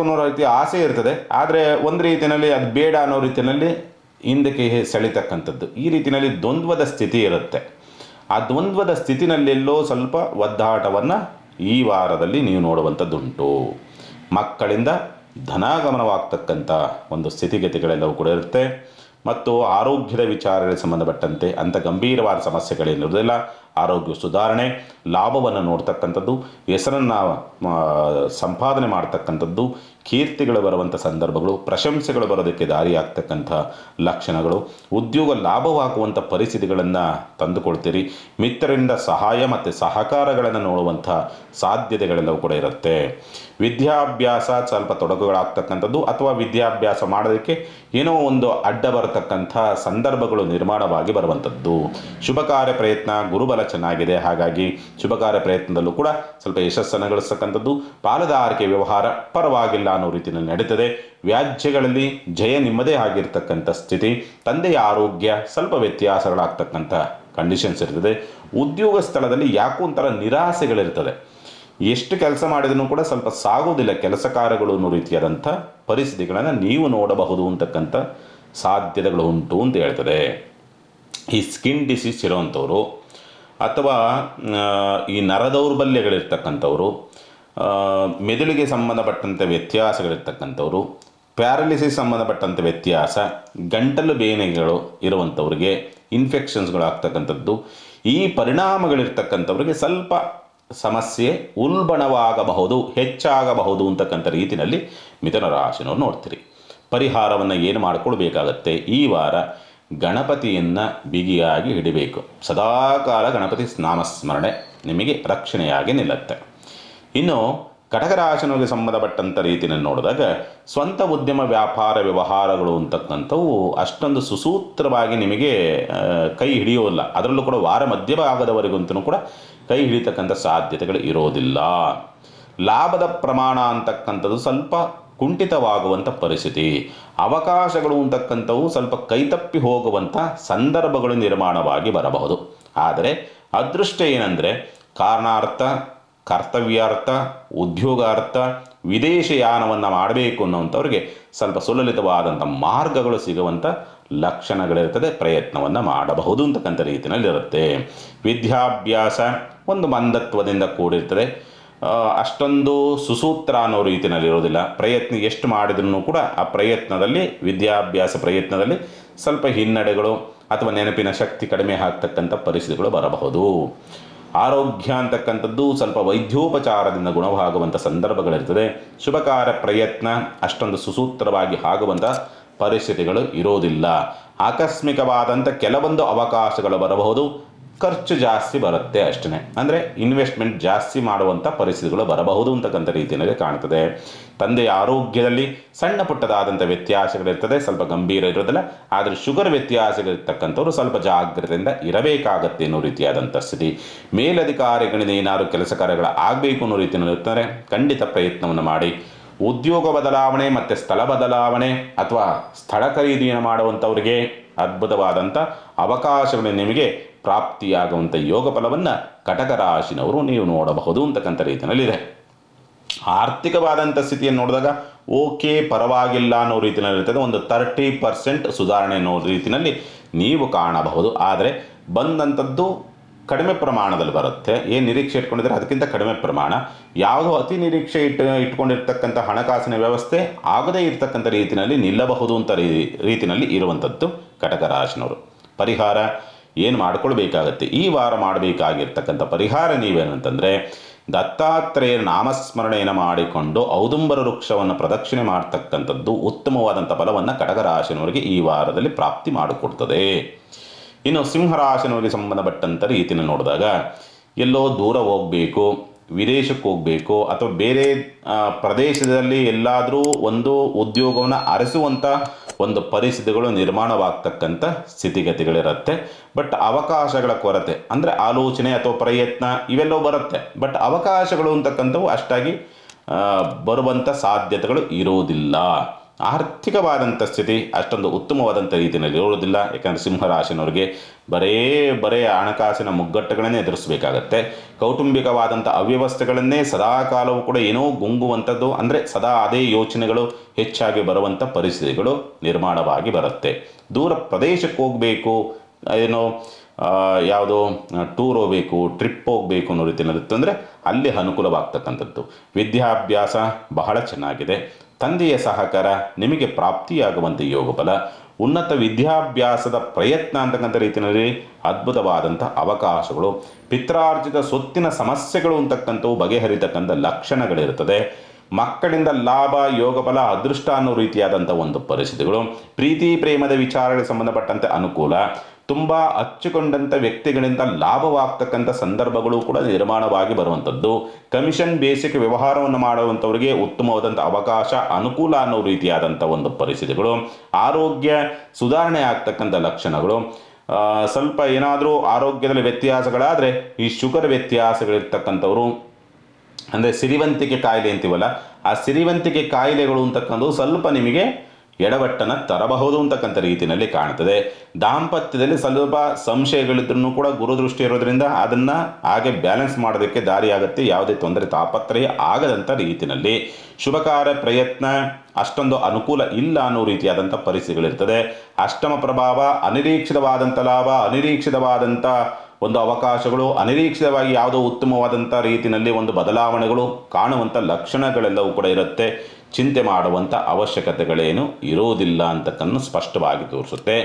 ಅನ್ನೋ ರೀತಿ ಆಸೆ ಇರ್ತದೆ, ಆದರೆ ಒಂದು ರೀತಿಯಲ್ಲಿ ಅದು ಬೇಡ ಅನ್ನೋ ರೀತಿಯಲ್ಲಿ ಹಿಂದಕ್ಕೆ ಸೆಳಿತಕ್ಕಂಥದ್ದು, ಈ ರೀತಿಯಲ್ಲಿ ದ್ವಂದ್ವದ ಸ್ಥಿತಿ ಇರುತ್ತೆ. ಆ ದ್ವಂದ್ವದ ಸ್ಥಿತಿನಲ್ಲೆಲ್ಲೋ ಸ್ವಲ್ಪ ಒದ್ದಾಟವನ್ನು ಈ ವಾರದಲ್ಲಿ ನೀವು ನೋಡುವಂಥದ್ದುಂಟು. ಮಕ್ಕಳಿಂದ ಧನಾಗಮನವಾಗ್ತಕ್ಕಂಥ ಒಂದು ಸ್ಥಿತಿಗತಿಗಳೆಲ್ಲವೂ ಕೂಡ ಇರುತ್ತೆ. ಮತ್ತು ಆರೋಗ್ಯದ ವಿಚಾರಗಳಿಗೆ ಸಂಬಂಧಪಟ್ಟಂತೆ ಅಂಥ ಗಂಭೀರವಾದ ಸಮಸ್ಯೆಗಳೇನಿರೋದಿಲ್ಲ. ಆರೋಗ್ಯ ಸುಧಾರಣೆ, ಲಾಭವನ್ನು ನೋಡ್ತಕ್ಕಂಥದ್ದು, ಹೆಸರನ್ನು ಸಂಪಾದನೆ ಮಾಡ್ತಕ್ಕಂಥದ್ದು, ಕೀರ್ತಿಗಳು ಬರುವಂಥ ಸಂದರ್ಭಗಳು, ಪ್ರಶಂಸೆಗಳು ಬರೋದಕ್ಕೆ ದಾರಿಯಾಗ್ತಕ್ಕಂಥ ಲಕ್ಷಣಗಳು, ಉದ್ಯೋಗ ಲಾಭವಾಗುವಂಥ ಪರಿಸ್ಥಿತಿಗಳನ್ನು ತಂದುಕೊಳ್ತೀರಿ. ಮಿತ್ರರಿಂದ ಸಹಾಯ ಮತ್ತು ಸಹಕಾರಗಳನ್ನು ನೋಡುವಂಥ ಸಾಧ್ಯತೆಗಳೆಲ್ಲವೂ ಕೂಡ ಇರುತ್ತೆ. ವಿದ್ಯಾಭ್ಯಾಸ ಸ್ವಲ್ಪ ತೊಡಕುಗಳಾಗ್ತಕ್ಕಂಥದ್ದು ಅಥವಾ ವಿದ್ಯಾಭ್ಯಾಸ ಮಾಡೋದಕ್ಕೆ ಏನೋ ಒಂದು ಅಡ್ಡ ಬರತಕ್ಕಂಥ ಸಂದರ್ಭಗಳು ನಿರ್ಮಾಣವಾಗಿ ಬರುವಂಥದ್ದು. ಶುಭ ಕಾರ್ಯ ಪ್ರಯತ್ನ, ಗುರುಬಲ ಚೆನ್ನಾಗಿದೆ, ಹಾಗಾಗಿ ಶುಭ ಕಾರ್ಯ ಪ್ರಯತ್ನದಲ್ಲೂ ಕೂಡ ಸ್ವಲ್ಪ ಯಶಸ್ಸನ್ನು ಗಳಿಸ್ತಕ್ಕಂಥದ್ದು. ಪಾಲುದಾರಿಕೆ ವ್ಯವಹಾರ ಪರವಾಗಿಲ್ಲ ಅನ್ನೋ ರೀತಿಯಲ್ಲಿ ನಡೀತದೆ. ವ್ಯಾಜ್ಯಗಳಲ್ಲಿ ಜಯ ನಿಮ್ಮದೇ ಆಗಿರ್ತಕ್ಕಂಥ ಸ್ಥಿತಿ. ತಂದೆಯ ಆರೋಗ್ಯ ಸ್ವಲ್ಪ ವ್ಯತ್ಯಾಸಗಳಾಗ್ತಕ್ಕಂಥ ಕಂಡೀಷನ್ಸ್ ಇರ್ತದೆ. ಉದ್ಯೋಗ ಸ್ಥಳದಲ್ಲಿ ಯಾಕೋ ಒಂಥರ ನಿರಾಸೆಗಳಿರ್ತದೆ. ಎಷ್ಟು ಕೆಲಸ ಮಾಡಿದ್ರೂ ಕೂಡ ಸ್ವಲ್ಪ ಸಾಗೋದಿಲ್ಲ ಕೆಲಸ ಕಾರ್ಯಗಳು ಅನ್ನೋ ರೀತಿಯಾದಂಥ ಪರಿಸ್ಥಿತಿಗಳನ್ನು ನೀವು ನೋಡಬಹುದು ಅಂತಕ್ಕಂಥ ಸಾಧ್ಯತೆಗಳು ಉಂಟು ಅಂತ ಹೇಳ್ತದೆ. ಈ ಸ್ಕಿನ್ ಡಿಸೀಸ್ ಇರೋವಂಥವ್ರು ಅಥವಾ ಈ ನರದೌರ್ಬಲ್ಯಗಳಿರ್ತಕ್ಕಂಥವ್ರು, ಮೆದುಳಿಗೆ ಸಂಬಂಧಪಟ್ಟಂಥ ವ್ಯತ್ಯಾಸಗಳಿರ್ತಕ್ಕಂಥವ್ರು, ಪ್ಯಾರಲಿಸಿಸ್ ಸಂಬಂಧಪಟ್ಟಂಥ ವ್ಯತ್ಯಾಸ, ಗಂಟಲು ಬೇನೆಗಳು ಇರುವಂಥವ್ರಿಗೆ ಇನ್ಫೆಕ್ಷನ್ಸ್ಗಳು ಆಗ್ತಕ್ಕಂಥದ್ದು, ಈ ಪರಿಣಾಮಗಳಿರ್ತಕ್ಕಂಥವ್ರಿಗೆ ಸ್ವಲ್ಪ ಸಮಸ್ಯೆ ಉಲ್ಬಣವಾಗಬಹುದು, ಹೆಚ್ಚಾಗಬಹುದು ಅಂತಕ್ಕಂಥ ರೀತಿಯಲ್ಲಿ ಮಿಥುನ ರಾಶಿನವ್ರು ನೋಡ್ತೀರಿ. ಪರಿಹಾರವನ್ನು ಏನು ಮಾಡಿಕೊಳ್ಬೇಕಾಗತ್ತೆ? ಈ ವಾರ ಗಣಪತಿಯನ್ನು ಬಿಗಿಯಾಗಿ ಹಿಡಿಬೇಕು. ಸದಾಕಾಲ ಗಣಪತಿ ನಾಮಸ್ಮರಣೆ ನಿಮಗೆ ರಕ್ಷಣೆಯಾಗಿ ನಿಲ್ಲುತ್ತೆ. ಇನ್ನು ಕಟಕರಾಶಿನವರಿಗೆ ಸಂಬಂಧಪಟ್ಟಂಥ ರೀತಿಯಲ್ಲಿ ನೋಡಿದಾಗ ಸ್ವಂತ ಉದ್ಯಮ ವ್ಯಾಪಾರ ವ್ಯವಹಾರಗಳು ಅಂತಕ್ಕಂಥವು ಅಷ್ಟೊಂದು ಸುಸೂತ್ರವಾಗಿ ನಿಮಗೆ ಕೈ ಹಿಡಿಯೋಲ್ಲ. ಅದರಲ್ಲೂ ಕೂಡ ವಾರ ಮಧ್ಯಭಾಗದವರೆಗಂತೂ ಕೂಡ ಕೈ ಹಿಡಿತಕ್ಕಂಥ ಸಾಧ್ಯತೆಗಳು ಇರೋದಿಲ್ಲ. ಲಾಭದ ಪ್ರಮಾಣ ಅಂತಕ್ಕಂಥದ್ದು ಸ್ವಲ್ಪ ಕುಂಠಿತವಾಗುವಂಥ ಪರಿಸ್ಥಿತಿ, ಅವಕಾಶಗಳು ಅಂತಕ್ಕಂಥವು ಸ್ವಲ್ಪ ಕೈತಪ್ಪಿ ಹೋಗುವಂಥ ಸಂದರ್ಭಗಳು ನಿರ್ಮಾಣವಾಗಿ ಬರಬಹುದು. ಆದರೆ ಅದೃಷ್ಟ ಏನಂದರೆ ಕಾರಣಾರ್ಥ, ಕರ್ತವ್ಯಾರ್ಥ, ಉದ್ಯೋಗಾರ್ಥ, ವಿದೇಶಯಾನವನ್ನು ಮಾಡಬೇಕು ಅನ್ನೋಂಥವ್ರಿಗೆ ಸ್ವಲ್ಪ ಸುಲಲಿತವಾದಂಥ ಮಾರ್ಗಗಳು ಸಿಗುವಂಥ ಲಕ್ಷಣಗಳಿರ್ತದೆ. ಪ್ರಯತ್ನವನ್ನು ಮಾಡಬಹುದು ಅಂತಕ್ಕಂಥ ರೀತಿಯಲ್ಲಿರುತ್ತೆ. ವಿದ್ಯಾಭ್ಯಾಸ ಒಂದು ಮಂದತ್ವದಿಂದ ಕೂಡಿರ್ತದೆ. ಅಷ್ಟೊಂದು ಸುಸೂತ್ರ ಅನ್ನೋ ರೀತಿಯಲ್ಲಿ ಇರೋದಿಲ್ಲ. ಪ್ರಯತ್ನ ಎಷ್ಟು ಮಾಡಿದ್ರೂ ಕೂಡ ಆ ಪ್ರಯತ್ನದಲ್ಲಿ, ವಿದ್ಯಾಭ್ಯಾಸ ಪ್ರಯತ್ನದಲ್ಲಿ ಸ್ವಲ್ಪ ಹಿನ್ನಡೆಗಳು ಅಥವಾ ನೆನಪಿನ ಶಕ್ತಿ ಕಡಿಮೆ ಆಗ್ತಕ್ಕಂಥ ಪರಿಸ್ಥಿತಿಗಳು ಬರಬಹುದು. ಆರೋಗ್ಯ ಅಂತಕ್ಕಂಥದ್ದು ಸ್ವಲ್ಪ ವೈದ್ಯೋಪಚಾರದಿಂದ ಗುಣವಾಗುವಂಥ ಸಂದರ್ಭಗಳಿರ್ತದೆ. ಶುಭ ಕಾರ್ಯ ಪ್ರಯತ್ನ ಅಷ್ಟೊಂದು ಸುಸೂತ್ರವಾಗಿ ಆಗುವಂಥ ಪರಿಸ್ಥಿತಿಗಳು ಇರೋದಿಲ್ಲ. ಆಕಸ್ಮಿಕವಾದಂಥ ಕೆಲವೊಂದು ಅವಕಾಶಗಳು ಬರಬಹುದು. ಖರ್ಚು ಜಾಸ್ತಿ ಬರುತ್ತೆ ಅಷ್ಟೇ, ಅಂದರೆ ಇನ್ವೆಸ್ಟ್ಮೆಂಟ್ ಜಾಸ್ತಿ ಮಾಡುವಂಥ ಪರಿಸ್ಥಿತಿಗಳು ಬರಬಹುದು ಅಂತಕ್ಕಂಥ ರೀತಿಯಲ್ಲಿ ಕಾಣ್ತದೆ. ತಂದೆಯ ಆರೋಗ್ಯದಲ್ಲಿ ಸಣ್ಣ ಪುಟ್ಟದಾದಂಥ ವ್ಯತ್ಯಾಸಗಳಿರ್ತದೆ, ಸ್ವಲ್ಪ ಗಂಭೀರ ಇರೋದಿಲ್ಲ. ಆದರೆ ಶುಗರ್ ವ್ಯತ್ಯಾಸಗಳಿರ್ತಕ್ಕಂಥವ್ರು ಸ್ವಲ್ಪ ಜಾಗ್ರತೆಯಿಂದ ಇರಬೇಕಾಗತ್ತೆ ಅನ್ನೋ ರೀತಿಯಾದಂಥ ಸ್ಥಿತಿ. ಮೇಲಧಿಕಾರಿಗಳಿಂದ ಏನಾದರೂ ಕೆಲಸ ಕಾರ್ಯಗಳು ಆಗಬೇಕು ಅನ್ನೋ ರೀತಿಯಲ್ಲಿ ಇರ್ತಾರೆ, ಖಂಡಿತ ಪ್ರಯತ್ನವನ್ನು ಮಾಡಿ. ಉದ್ಯೋಗ ಬದಲಾವಣೆ ಮತ್ತು ಸ್ಥಳ ಬದಲಾವಣೆ ಅಥವಾ ಸ್ಥಳ ಖರೀದಿಯನ್ನು ಮಾಡುವಂಥವ್ರಿಗೆ ಅದ್ಭುತವಾದಂಥ ಅವಕಾಶಗಳು ನಿಮಗೆ ಪ್ರಾಪ್ತಿಯಾಗುವಂಥ ಯೋಗ ಫಲವನ್ನು ಕಟಕ ರಾಶಿನವರು ನೀವು ನೋಡಬಹುದು ಅಂತಕ್ಕಂಥ ರೀತಿಯಲ್ಲಿದೆ. ಆರ್ಥಿಕವಾದಂಥ ಸ್ಥಿತಿಯನ್ನು ನೋಡಿದಾಗ ಓಕೆ ಪರವಾಗಿಲ್ಲ ಅನ್ನೋ ರೀತಿಯಲ್ಲಿ ಇರ್ತದೆ. ಒಂದು 30% ಸುಧಾರಣೆ ಅನ್ನೋ ರೀತಿಯಲ್ಲಿ ನೀವು ಕಾಣಬಹುದು. ಆದರೆ ಬಂದಂಥದ್ದು ಕಡಿಮೆ ಪ್ರಮಾಣದಲ್ಲಿ ಬರುತ್ತೆ. ಏನು ನಿರೀಕ್ಷೆ ಇಟ್ಕೊಂಡಿದ್ರೆ ಅದಕ್ಕಿಂತ ಕಡಿಮೆ ಪ್ರಮಾಣ. ಯಾವುದೋ ಅತಿ ನಿರೀಕ್ಷೆ ಇಟ್ಕೊಂಡಿರ್ತಕ್ಕಂಥ ಹಣಕಾಸಿನ ವ್ಯವಸ್ಥೆ ಆಗದೇ ಇರ್ತಕ್ಕಂಥ ರೀತಿಯಲ್ಲಿ ನಿಲ್ಲಬಹುದು ಅಂತ ರೀತಿಯಲ್ಲಿ ಇರುವಂಥದ್ದು ಕಟಕ ರಾಶಿನವರು. ಪರಿಹಾರ ಏನು ಮಾಡ್ಕೊಳ್ಬೇಕಾಗತ್ತೆ? ಈ ವಾರ ಮಾಡಬೇಕಾಗಿರ್ತಕ್ಕಂಥ ಪರಿಹಾರ ನೀವೇನಂತಂದರೆ ದತ್ತಾತ್ರೇಯರ ನಾಮಸ್ಮರಣೆಯನ್ನು ಮಾಡಿಕೊಂಡು ಔದುಂಬರ ವೃಕ್ಷವನ್ನು ಪ್ರದಕ್ಷಿಣೆ ಮಾಡ್ತಕ್ಕಂಥದ್ದು ಉತ್ತಮವಾದಂಥ ಫಲವನ್ನು ಕಟಕರಾಶಿನವರಿಗೆ ಈ ವಾರದಲ್ಲಿ ಪ್ರಾಪ್ತಿ ಮಾಡಿಕೊಡ್ತದೆ. ಇನ್ನು ಸಿಂಹರಾಶಿನವರಿಗೆ ಸಂಬಂಧಪಟ್ಟಂಥ ರೀತಿಯನ್ನು ನೋಡಿದಾಗ ಎಲ್ಲೋ ದೂರ ಹೋಗಬೇಕು, ವಿದೇಶಕ್ಕೆ ಹೋಗಬೇಕು ಅಥವಾ ಬೇರೆ ಪ್ರದೇಶದಲ್ಲಿ ಎಲ್ಲಾದರೂ ಒಂದು ಉದ್ಯೋಗವನ್ನು ಅರಸುವಂಥ ಒಂದು ಪರಿಸ್ಥಿತಿಗಳು ನಿರ್ಮಾಣವಾಗ್ತಕ್ಕಂಥ ಸ್ಥಿತಿಗತಿಗಳಿರುತ್ತೆ. ಬಟ್ ಅವಕಾಶಗಳ ಕೊರತೆ ಅಂದರೆ ಆಲೋಚನೆ ಅಥವಾ ಪ್ರಯತ್ನ ಇವೆಲ್ಲವೂ ಬರುತ್ತೆ. ಬಟ್ ಅವಕಾಶಗಳು ಅಂತಕ್ಕಂಥವು ಅಷ್ಟಾಗಿ ಬರುವಂಥ ಸಾಧ್ಯತೆಗಳು ಇರೋದಿಲ್ಲ. ಆರ್ಥಿಕವಾದಂಥ ಸ್ಥಿತಿ ಅಷ್ಟೊಂದು ಉತ್ತಮವಾದಂಥ ರೀತಿಯಲ್ಲಿ ಇರೋದಿಲ್ಲ. ಯಾಕಂದರೆ ಸಿಂಹರಾಶಿನವರಿಗೆ ಬರೇ ಹಣಕಾಸಿನ ಮುಗ್ಗಟ್ಟುಗಳನ್ನೇ ಎದುರಿಸಬೇಕಾಗತ್ತೆ. ಕೌಟುಂಬಿಕವಾದಂಥ ಅವ್ಯವಸ್ಥೆಗಳನ್ನೇ ಸದಾ ಕಾಲವೂ ಕೂಡ ಏನೋ ಗುಂಗುವಂಥದ್ದು, ಅಂದರೆ ಸದಾ ಅದೇ ಯೋಚನೆಗಳು ಹೆಚ್ಚಾಗಿ ಬರುವಂಥ ಪರಿಸ್ಥಿತಿಗಳು ನಿರ್ಮಾಣವಾಗಿ ಬರುತ್ತೆ. ದೂರ ಪ್ರದೇಶಕ್ಕೆ ಹೋಗಬೇಕು, ಏನೋ ಯಾವುದೋ ಟೂರ್ ಹೋಗಬೇಕು, ಟ್ರಿಪ್ ಹೋಗಬೇಕು ಅನ್ನೋ ರೀತಿಯಲ್ಲಿರುತ್ತೆ. ಅಂದರೆ ಅಲ್ಲಿ ಅನುಕೂಲವಾಗ್ತಕ್ಕಂಥದ್ದು. ವಿದ್ಯಾಭ್ಯಾಸ ಬಹಳ ಚೆನ್ನಾಗಿದೆ. ತಂದೆಯ ಸಹಕಾರ ನಿಮಗೆ ಪ್ರಾಪ್ತಿಯಾಗುವಂಥ ಯೋಗಬಲ. ಉನ್ನತ ವಿದ್ಯಾಭ್ಯಾಸದ ಪ್ರಯತ್ನ ಅಂತಕ್ಕಂಥ ರೀತಿಯಲ್ಲಿ ಅದ್ಭುತವಾದಂಥ ಅವಕಾಶಗಳು. ಪಿತ್ರಾರ್ಜಿತ ಸೊತ್ತಿನ ಸಮಸ್ಯೆಗಳು ಅಂತಕ್ಕಂಥವು ಬಗೆಹರಿತಕ್ಕಂಥ ಲಕ್ಷಣಗಳಿರ್ತದೆ. ಮಕ್ಕಳಿಂದ ಲಾಭ, ಯೋಗಬಲ, ಅದೃಷ್ಟ ಅನ್ನೋ ರೀತಿಯಾದಂಥ ಒಂದು ಪರಿಸ್ಥಿತಿಗಳು. ಪ್ರೀತಿ ಪ್ರೇಮದ ವಿಚಾರಗಳಿಗೆ ಸಂಬಂಧಪಟ್ಟಂತೆ ಅನುಕೂಲ. ತುಂಬ ಹಚ್ಚಿಕೊಂಡಂಥ ವ್ಯಕ್ತಿಗಳಿಂದ ಲಾಭವಾಗ್ತಕ್ಕಂಥ ಸಂದರ್ಭಗಳು ಕೂಡ ನಿರ್ಮಾಣವಾಗಿ ಬರುವಂಥದ್ದು. ಕಮಿಷನ್ ಬೇಸಿಕ್ ವ್ಯವಹಾರವನ್ನು ಮಾಡುವಂಥವರಿಗೆ ಉತ್ತಮವಾದಂಥ ಅವಕಾಶ, ಅನುಕೂಲ ಅನ್ನೋ ರೀತಿಯಾದಂಥ ಒಂದು ಪರಿಸ್ಥಿತಿಗಳು. ಆರೋಗ್ಯ ಸುಧಾರಣೆ ಆಗ್ತಕ್ಕಂಥ ಲಕ್ಷಣಗಳು. ಸ್ವಲ್ಪ ಏನಾದರೂ ಆರೋಗ್ಯದಲ್ಲಿ ವ್ಯತ್ಯಾಸಗಳಾದರೆ ಈ ಶುಗರ್ ವ್ಯತ್ಯಾಸಗಳಿರ್ತಕ್ಕಂಥವ್ರು, ಅಂದರೆ ಸಿರಿವಂತಿಕೆ ಕಾಯಿಲೆ ಅಂತೀವಲ್ಲ, ಆ ಸಿರಿವಂತಿಕೆ ಕಾಯಿಲೆಗಳು ಅಂತಕ್ಕಂಥದ್ದು ಸ್ವಲ್ಪ ನಿಮಗೆ ಎಡವಟ್ಟನ್ನು ತರಬಹುದು ಅಂತಕ್ಕಂಥ ರೀತಿಯಲ್ಲಿ ಕಾಣ್ತದೆ. ದಾಂಪತ್ಯದಲ್ಲಿ ಸ್ವಲ್ಪ ಸಂಶಯಗಳಿದ್ರೂ ಕೂಡ ಗುರುದೃಷ್ಟಿ ಇರೋದ್ರಿಂದ ಅದನ್ನು ಹಾಗೆ ಬ್ಯಾಲೆನ್ಸ್ ಮಾಡೋದಕ್ಕೆ ದಾರಿಯಾಗುತ್ತೆ. ಯಾವುದೇ ತೊಂದರೆ ತಾಪತ್ರಯ ಆಗದಂಥ ರೀತಿಯಲ್ಲಿ. ಶುಭ ಕಾರ್ಯ ಪ್ರಯತ್ನ ಅಷ್ಟೊಂದು ಅನುಕೂಲ ಇಲ್ಲ ಅನ್ನೋ ರೀತಿಯಾದಂಥ ಪರಿಸ್ಥಿತಿಗಳಿರ್ತದೆ. ಅಷ್ಟಮ ಪ್ರಭಾವ, ಅನಿರೀಕ್ಷಿತವಾದಂಥ ಲಾಭ, ಅನಿರೀಕ್ಷಿತವಾದಂಥ ಒಂದು ಅವಕಾಶಗಳು, ಅನಿರೀಕ್ಷಿತವಾಗಿ ಯಾವುದೋ ಉತ್ತಮವಾದಂಥ ರೀತಿಯಲ್ಲಿ ಒಂದು ಬದಲಾವಣೆಗಳು ಕಾಣುವಂಥ ಲಕ್ಷಣಗಳೆಲ್ಲವೂ ಕೂಡ ಇರುತ್ತೆ. ಚಿಂತೆ ಮಾಡುವಂಥ ಅವಶ್ಯಕತೆಗಳೇನು ಇರೋದಿಲ್ಲ ಅಂತಕ್ಕನ್ನು ಸ್ಪಷ್ಟವಾಗಿ ತೋರಿಸುತ್ತೆ.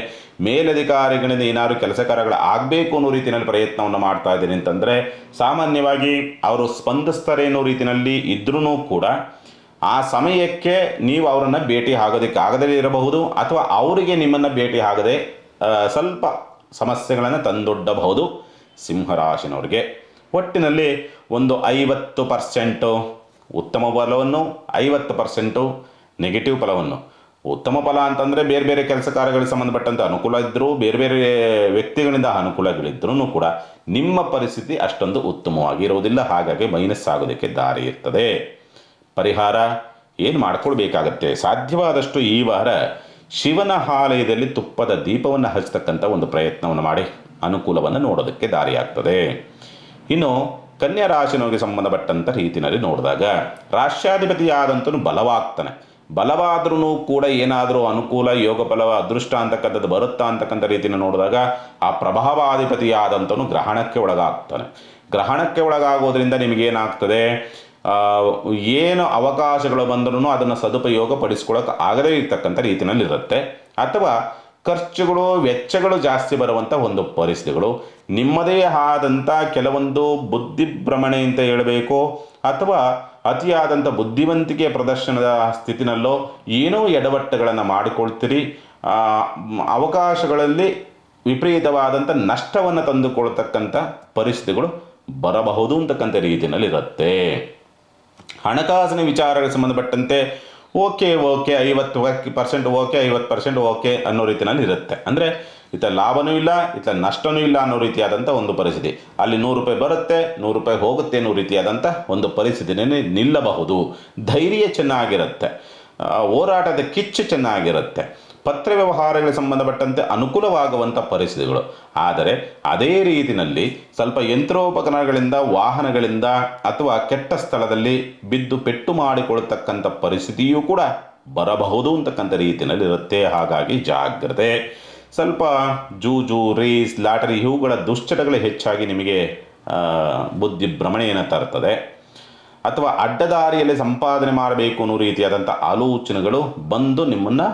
ಮೇಲಧಿಕಾರಿಗಳಿಂದ ಏನಾದರೂ ಕೆಲಸ ಕಾರ್ಯಗಳು ಆಗಬೇಕು ಅನ್ನೋ ರೀತಿಯಲ್ಲಿ ಪ್ರಯತ್ನವನ್ನು ಮಾಡ್ತಾ ಇದ್ದೀನಿ ಅಂತಂದರೆ ಸಾಮಾನ್ಯವಾಗಿ ಅವರು ಸ್ಪಂದಿಸ್ತಾರೆ ಅನ್ನೋ ರೀತಿಯಲ್ಲಿ ಇದ್ರೂ ಕೂಡ ಆ ಸಮಯಕ್ಕೆ ನೀವು ಅವರನ್ನು ಭೇಟಿ ಆಗೋದಕ್ಕೆ ಆಗದೇ ಇರಬಹುದು, ಅಥವಾ ಅವರಿಗೆ ನಿಮ್ಮನ್ನು ಭೇಟಿ ಆಗದೆ ಸ್ವಲ್ಪ ಸಮಸ್ಯೆಗಳನ್ನು ತಂದೊಡ್ಡಬಹುದು. ಸಿಂಹರಾಶಿನವ್ರಿಗೆ ಒಟ್ಟಿನಲ್ಲಿ ಒಂದು 50% ಉತ್ತಮ ಫಲವನ್ನು, 50% ನೆಗೆಟಿವ್ ಫಲವನ್ನು. ಉತ್ತಮ ಫಲ ಅಂತಂದರೆ ಬೇರೆ ಬೇರೆ ಕೆಲಸ ಕಾರ್ಯಗಳಿಗೆ ಸಂಬಂಧಪಟ್ಟಂತೆ ಅನುಕೂಲ ಇದ್ದರೂ, ಬೇರೆ ಬೇರೆ ವ್ಯಕ್ತಿಗಳಿಂದ ಅನುಕೂಲಗಳಿದ್ರೂ ಕೂಡ ನಿಮ್ಮ ಪರಿಸ್ಥಿತಿ ಅಷ್ಟೊಂದು ಉತ್ತಮವಾಗಿರುವುದಿಲ್ಲ. ಹಾಗಾಗಿ ಮೈನಸ್ ಆಗೋದಕ್ಕೆ ದಾರಿ ಇರ್ತದೆ. ಪರಿಹಾರ ಏನು ಮಾಡ್ಕೊಳ್ಬೇಕಾಗತ್ತೆ? ಸಾಧ್ಯವಾದಷ್ಟು ಈ ವಾರ ಶಿವನ ಆಲಯದಲ್ಲಿ ತುಪ್ಪದ ದೀಪವನ್ನು ಹಚ್ಚತಕ್ಕಂಥ ಒಂದು ಪ್ರಯತ್ನವನ್ನು ಮಾಡಿ ಅನುಕೂಲವನ್ನು ನೋಡೋದಕ್ಕೆ ದಾರಿಯಾಗ್ತದೆ. ಇನ್ನು ಕನ್ಯಾ ರಾಶಿನವರಿಗೆ ಸಂಬಂಧಪಟ್ಟಂಥ ರೀತಿಯಲ್ಲಿ ನೋಡಿದಾಗ ರಾಷ್ಟ್ರಾಧಿಪತಿಯಾದಂತನು ಬಲವಾಗ್ತಾನೆ. ಬಲವಾದ್ರೂ ಕೂಡ ಏನಾದರೂ ಅನುಕೂಲ, ಯೋಗ ಫಲ, ಅದೃಷ್ಟ ಅಂತಕ್ಕಂಥದ್ದು ಬರುತ್ತಾ ಅಂತಕ್ಕಂಥ ರೀತಿಯನ್ನು ನೋಡಿದಾಗ ಆ ಪ್ರಭಾವಾಧಿಪತಿಯಾದಂತನು ಗ್ರಹಣಕ್ಕೆ ಒಳಗಾಗ್ತಾನೆ. ಗ್ರಹಣಕ್ಕೆ ಒಳಗಾಗೋದ್ರಿಂದ ನಿಮಗೇನಾಗ್ತದೆ, ಏನು ಅವಕಾಶಗಳು ಬಂದರೂ ಅದನ್ನು ಸದುಪಯೋಗ ಪಡಿಸ್ಕೊಳ್ಳೋಕೆ ಆಗದೇ ಇರ್ತಕ್ಕಂಥ ರೀತಿಯಲ್ಲಿ ಇರುತ್ತೆ. ಅಥವಾ ಖರ್ಚುಗಳು, ವೆಚ್ಚಗಳು ಜಾಸ್ತಿ ಬರುವಂಥ ಒಂದು ಪರಿಸ್ಥಿತಿಗಳು. ನಿಮ್ಮದೇ ಆದಂಥ ಕೆಲವೊಂದು ಬುದ್ಧಿಭ್ರಮಣೆ ಅಂತ ಹೇಳಬೇಕು, ಅಥವಾ ಅತಿಯಾದಂಥ ಬುದ್ಧಿವಂತಿಕೆ ಪ್ರದರ್ಶನದ ಸ್ಥಿತಿನಲ್ಲೋ ಏನೋ ಎಡವಟ್ಟುಗಳನ್ನು ಮಾಡಿಕೊಳ್ತೀರಿ. ಅವಕಾಶಗಳಲ್ಲಿ ವಿಪರೀತವಾದಂಥ ನಷ್ಟವನ್ನು ತಂದುಕೊಳ್ತಕ್ಕಂಥ ಪರಿಸ್ಥಿತಿಗಳು ಬರಬಹುದು ಅಂತಕ್ಕಂಥ ರೀತಿಯಲ್ಲಿ ಇರುತ್ತೆ. ಹಣಕಾಸಿನ ವಿಚಾರಗಳಿಗೆ ಸಂಬಂಧಪಟ್ಟಂತೆ ಓಕೆ 50% ಓಕೆ, 50% ಓಕೆ ಅನ್ನೋ ರೀತಿಯಲ್ಲಿ ಇರುತ್ತೆ. ಅಂದರೆ ಇತ್ತ ಲಾಭನೂ ಇಲ್ಲ, ಇತ್ತ ನಷ್ಟನೂ ಇಲ್ಲ ಅನ್ನೋ ರೀತಿಯಾದಂಥ ಒಂದು ಪರಿಸ್ಥಿತಿ. ಅಲ್ಲಿ 100 ರೂಪಾಯಿ ಬರುತ್ತೆ, 100 ರೂಪಾಯಿ ಹೋಗುತ್ತೆ ಅನ್ನೋ ರೀತಿಯಾದಂಥ ಒಂದು ಪರಿಸ್ಥಿತಿನೇ ನಿಲ್ಲಬಹುದು. ಧೈರ್ಯ ಚೆನ್ನಾಗಿರುತ್ತೆ, ಹೋರಾಟದ ಕಿಚ್ಚು ಚೆನ್ನಾಗಿರುತ್ತೆ. ಪತ್ರ ವ್ಯವಹಾರಗಳಿಗೆ ಸಂಬಂಧಪಟ್ಟಂತೆ ಅನುಕೂಲವಾಗುವಂಥ ಪರಿಸ್ಥಿತಿಗಳು. ಆದರೆ ಅದೇ ರೀತಿಯಲ್ಲಿ ಸ್ವಲ್ಪ ಯಂತ್ರೋಪಕರಣಗಳಿಂದ, ವಾಹನಗಳಿಂದ ಅಥವಾ ಕೆಟ್ಟ ಸ್ಥಳದಲ್ಲಿ ಬಿದ್ದು ಪೆಟ್ಟು ಮಾಡಿಕೊಳ್ಳತಕ್ಕಂಥ ಪರಿಸ್ಥಿತಿಯೂ ಕೂಡ ಬರಬಹುದು ಅಂತಕ್ಕಂಥ ರೀತಿಯಲ್ಲಿ ಇರುತ್ತೆ. ಹಾಗಾಗಿ ಜಾಗ್ರತೆ. ಸ್ವಲ್ಪ ಜೂಜು, ರೇಸ್, ಲಾಟರಿ ಇವುಗಳ ದುಶ್ಚಟಗಳು ಹೆಚ್ಚಾಗಿ ನಿಮಗೆ ಬುದ್ಧಿಭ್ರಮಣೆಯನ್ನು ತರ್ತದೆ. ಅಥವಾ ಅಡ್ಡದಾರಿಯಲ್ಲಿ ಸಂಪಾದನೆ ಮಾಡಬೇಕು ಅನ್ನೋ ರೀತಿಯಾದಂಥ ಆಲೋಚನೆಗಳು ಬಂದು ನಿಮ್ಮನ್ನು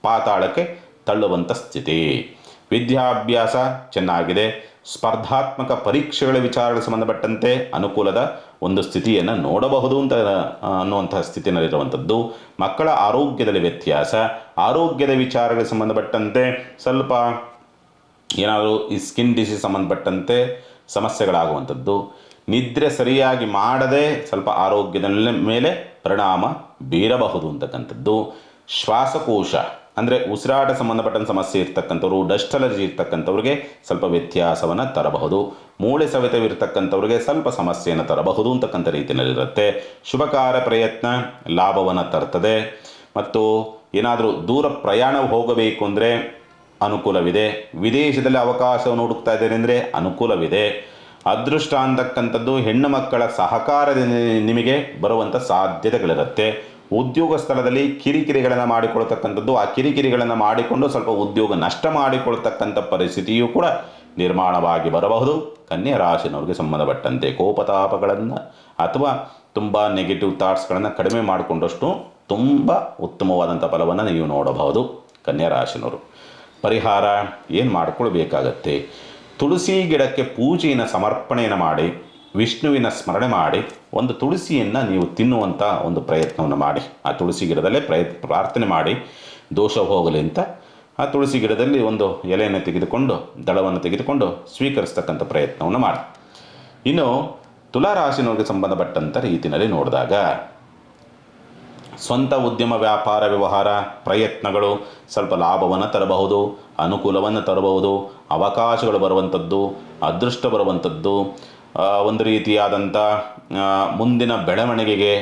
ಪಾತಾಳಕ್ಕೆ ತಳ್ಳುವಂಥ ಸ್ಥಿತಿ. ವಿದ್ಯಾಭ್ಯಾಸ ಚೆನ್ನಾಗಿದೆ. ಸ್ಪರ್ಧಾತ್ಮಕ ಪರೀಕ್ಷೆಗಳ ವಿಚಾರಗಳಿಗೆ ಸಂಬಂಧಪಟ್ಟಂತೆ ಅನುಕೂಲದ ಒಂದು ಸ್ಥಿತಿಯನ್ನು ನೋಡಬಹುದು ಅಂತ ಅನ್ನುವಂತಹ ಸ್ಥಿತಿಯಲ್ಲಿರುವಂಥದ್ದು. ಮಕ್ಕಳ ಆರೋಗ್ಯದಲ್ಲಿ ವ್ಯತ್ಯಾಸ, ಆರೋಗ್ಯದ ವಿಚಾರಗಳಿಗೆ ಸಂಬಂಧಪಟ್ಟಂತೆ ಸ್ವಲ್ಪ ಏನಾದರೂ ಈ ಸ್ಕಿನ್ ಡಿಸೀಸ್ ಸಂಬಂಧಪಟ್ಟಂತೆ ಸಮಸ್ಯೆಗಳಾಗುವಂಥದ್ದು. ನಿದ್ರೆ ಸರಿಯಾಗಿ ಮಾಡದೆ ಸ್ವಲ್ಪ ಆರೋಗ್ಯದ ಮೇಲೆ ಪರಿಣಾಮ ಬೀರಬಹುದು ಅಂತಕ್ಕಂಥದ್ದು. ಶ್ವಾಸಕೋಶ ಅಂದರೆ ಉಸಿರಾಟ ಸಂಬಂಧಪಟ್ಟಂಥ ಸಮಸ್ಯೆ ಇರ್ತಕ್ಕಂಥವ್ರು, ಡಸ್ಟ್ ಅಲರ್ಜಿ ಇರ್ತಕ್ಕಂಥವ್ರಿಗೆ ಸ್ವಲ್ಪ ವ್ಯತ್ಯಾಸವನ್ನು ತರಬಹುದು. ಮೂಳೆ ಸವೆತವಿರ್ತಕ್ಕಂಥವ್ರಿಗೆ ಸ್ವಲ್ಪ ಸಮಸ್ಯೆಯನ್ನು ತರಬಹುದು ಅಂತಕ್ಕಂಥ ರೀತಿಯಲ್ಲಿರುತ್ತೆ. ಶುಭ ಕಾರ್ಯ ಪ್ರಯತ್ನ ಲಾಭವನ್ನು ತರ್ತದೆ. ಮತ್ತು ಏನಾದರೂ ದೂರ ಪ್ರಯಾಣ ಹೋಗಬೇಕು ಅಂದರೆ ಅನುಕೂಲವಿದೆ. ವಿದೇಶದಲ್ಲಿ ಅವಕಾಶವನ್ನು ಹುಡುಕ್ತಾ ಇದ್ದೇನೆ ಅಂದರೆ ಅನುಕೂಲವಿದೆ. ಅದೃಷ್ಟ ಅಂತಕ್ಕಂಥದ್ದು ಹೆಣ್ಣು ಮಕ್ಕಳ ಸಹಕಾರದಿಂದ ನಿಮಗೆ ಬರುವಂಥ ಸಾಧ್ಯತೆಗಳಿರುತ್ತೆ. ಉದ್ಯೋಗ ಸ್ಥಳದಲ್ಲಿ ಕಿರಿಕಿರಿಗಳನ್ನು ಮಾಡಿಕೊಳ್ತಕ್ಕಂಥದ್ದು, ಆ ಕಿರಿಕಿರಿಗಳನ್ನು ಮಾಡಿಕೊಂಡು ಸ್ವಲ್ಪ ಉದ್ಯೋಗ ನಷ್ಟ ಮಾಡಿಕೊಳ್ತಕ್ಕಂಥ ಪರಿಸ್ಥಿತಿಯೂ ಕೂಡ ನಿರ್ಮಾಣವಾಗಿ ಬರಬಹುದು. ಕನ್ಯಾ ರಾಶಿನವ್ರಿಗೆ ಸಂಬಂಧಪಟ್ಟಂತೆ ಕೋಪತಾಪಗಳನ್ನು ಅಥವಾ ತುಂಬ ನೆಗೆಟಿವ್ ಥಾಟ್ಸ್ಗಳನ್ನು ಕಡಿಮೆ ಮಾಡಿಕೊಂಡಷ್ಟು ತುಂಬ ಉತ್ತಮವಾದಂಥ ಫಲವನ್ನು ನೀವು ನೋಡಬಹುದು. ಕನ್ಯಾ ರಾಶಿನವರು ಪರಿಹಾರ ಏನು ಮಾಡಿಕೊಳ್ಬೇಕಾಗತ್ತೆ? ತುಳಸಿ ಗಿಡಕ್ಕೆ ಪೂಜೆಯನ್ನು ಸಮರ್ಪಣೆಯನ್ನು ಮಾಡಿ, ವಿಷ್ಣುವಿನ ಸ್ಮರಣೆ ಮಾಡಿ, ಒಂದು ತುಳಸಿಯನ್ನು ನೀವು ತಿನ್ನುವಂಥ ಒಂದು ಪ್ರಯತ್ನವನ್ನು ಮಾಡಿ. ಆ ತುಳಸಿ ಗಿಡದಲ್ಲೇ ಪ್ರಾರ್ಥನೆ ಮಾಡಿ ದೋಷ ಹೋಗಲಿ ಅಂತ ಆ ತುಳಸಿ ಗಿಡದಲ್ಲಿ ಒಂದು ಎಲೆಯನ್ನು ತೆಗೆದುಕೊಂಡು, ದಳವನ್ನು ತೆಗೆದುಕೊಂಡು ಸ್ವೀಕರಿಸ್ತಕ್ಕಂಥ ಪ್ರಯತ್ನವನ್ನು ಮಾಡಿ. ಇನ್ನು ತುಲಾರಾಶಿನವ್ರಿಗೆ ಸಂಬಂಧಪಟ್ಟಂಥ ರೀತಿಯಲ್ಲಿ ನೋಡಿದಾಗ ಸ್ವಂತ ಉದ್ಯಮ, ವ್ಯಾಪಾರ, ವ್ಯವಹಾರ ಪ್ರಯತ್ನಗಳು ಸ್ವಲ್ಪ ಲಾಭವನ್ನು ತರಬಹುದು, ಅನುಕೂಲವನ್ನು ತರಬಹುದು, ಅವಕಾಶಗಳು ಬರುವಂಥದ್ದು, ಅದೃಷ್ಟ ಬರುವಂಥದ್ದು, ಒಂದು ರೀತಿಯಾದಂಥ ಮುಂದಿನ ಬೆಳವಣಿಗೆಗೆ,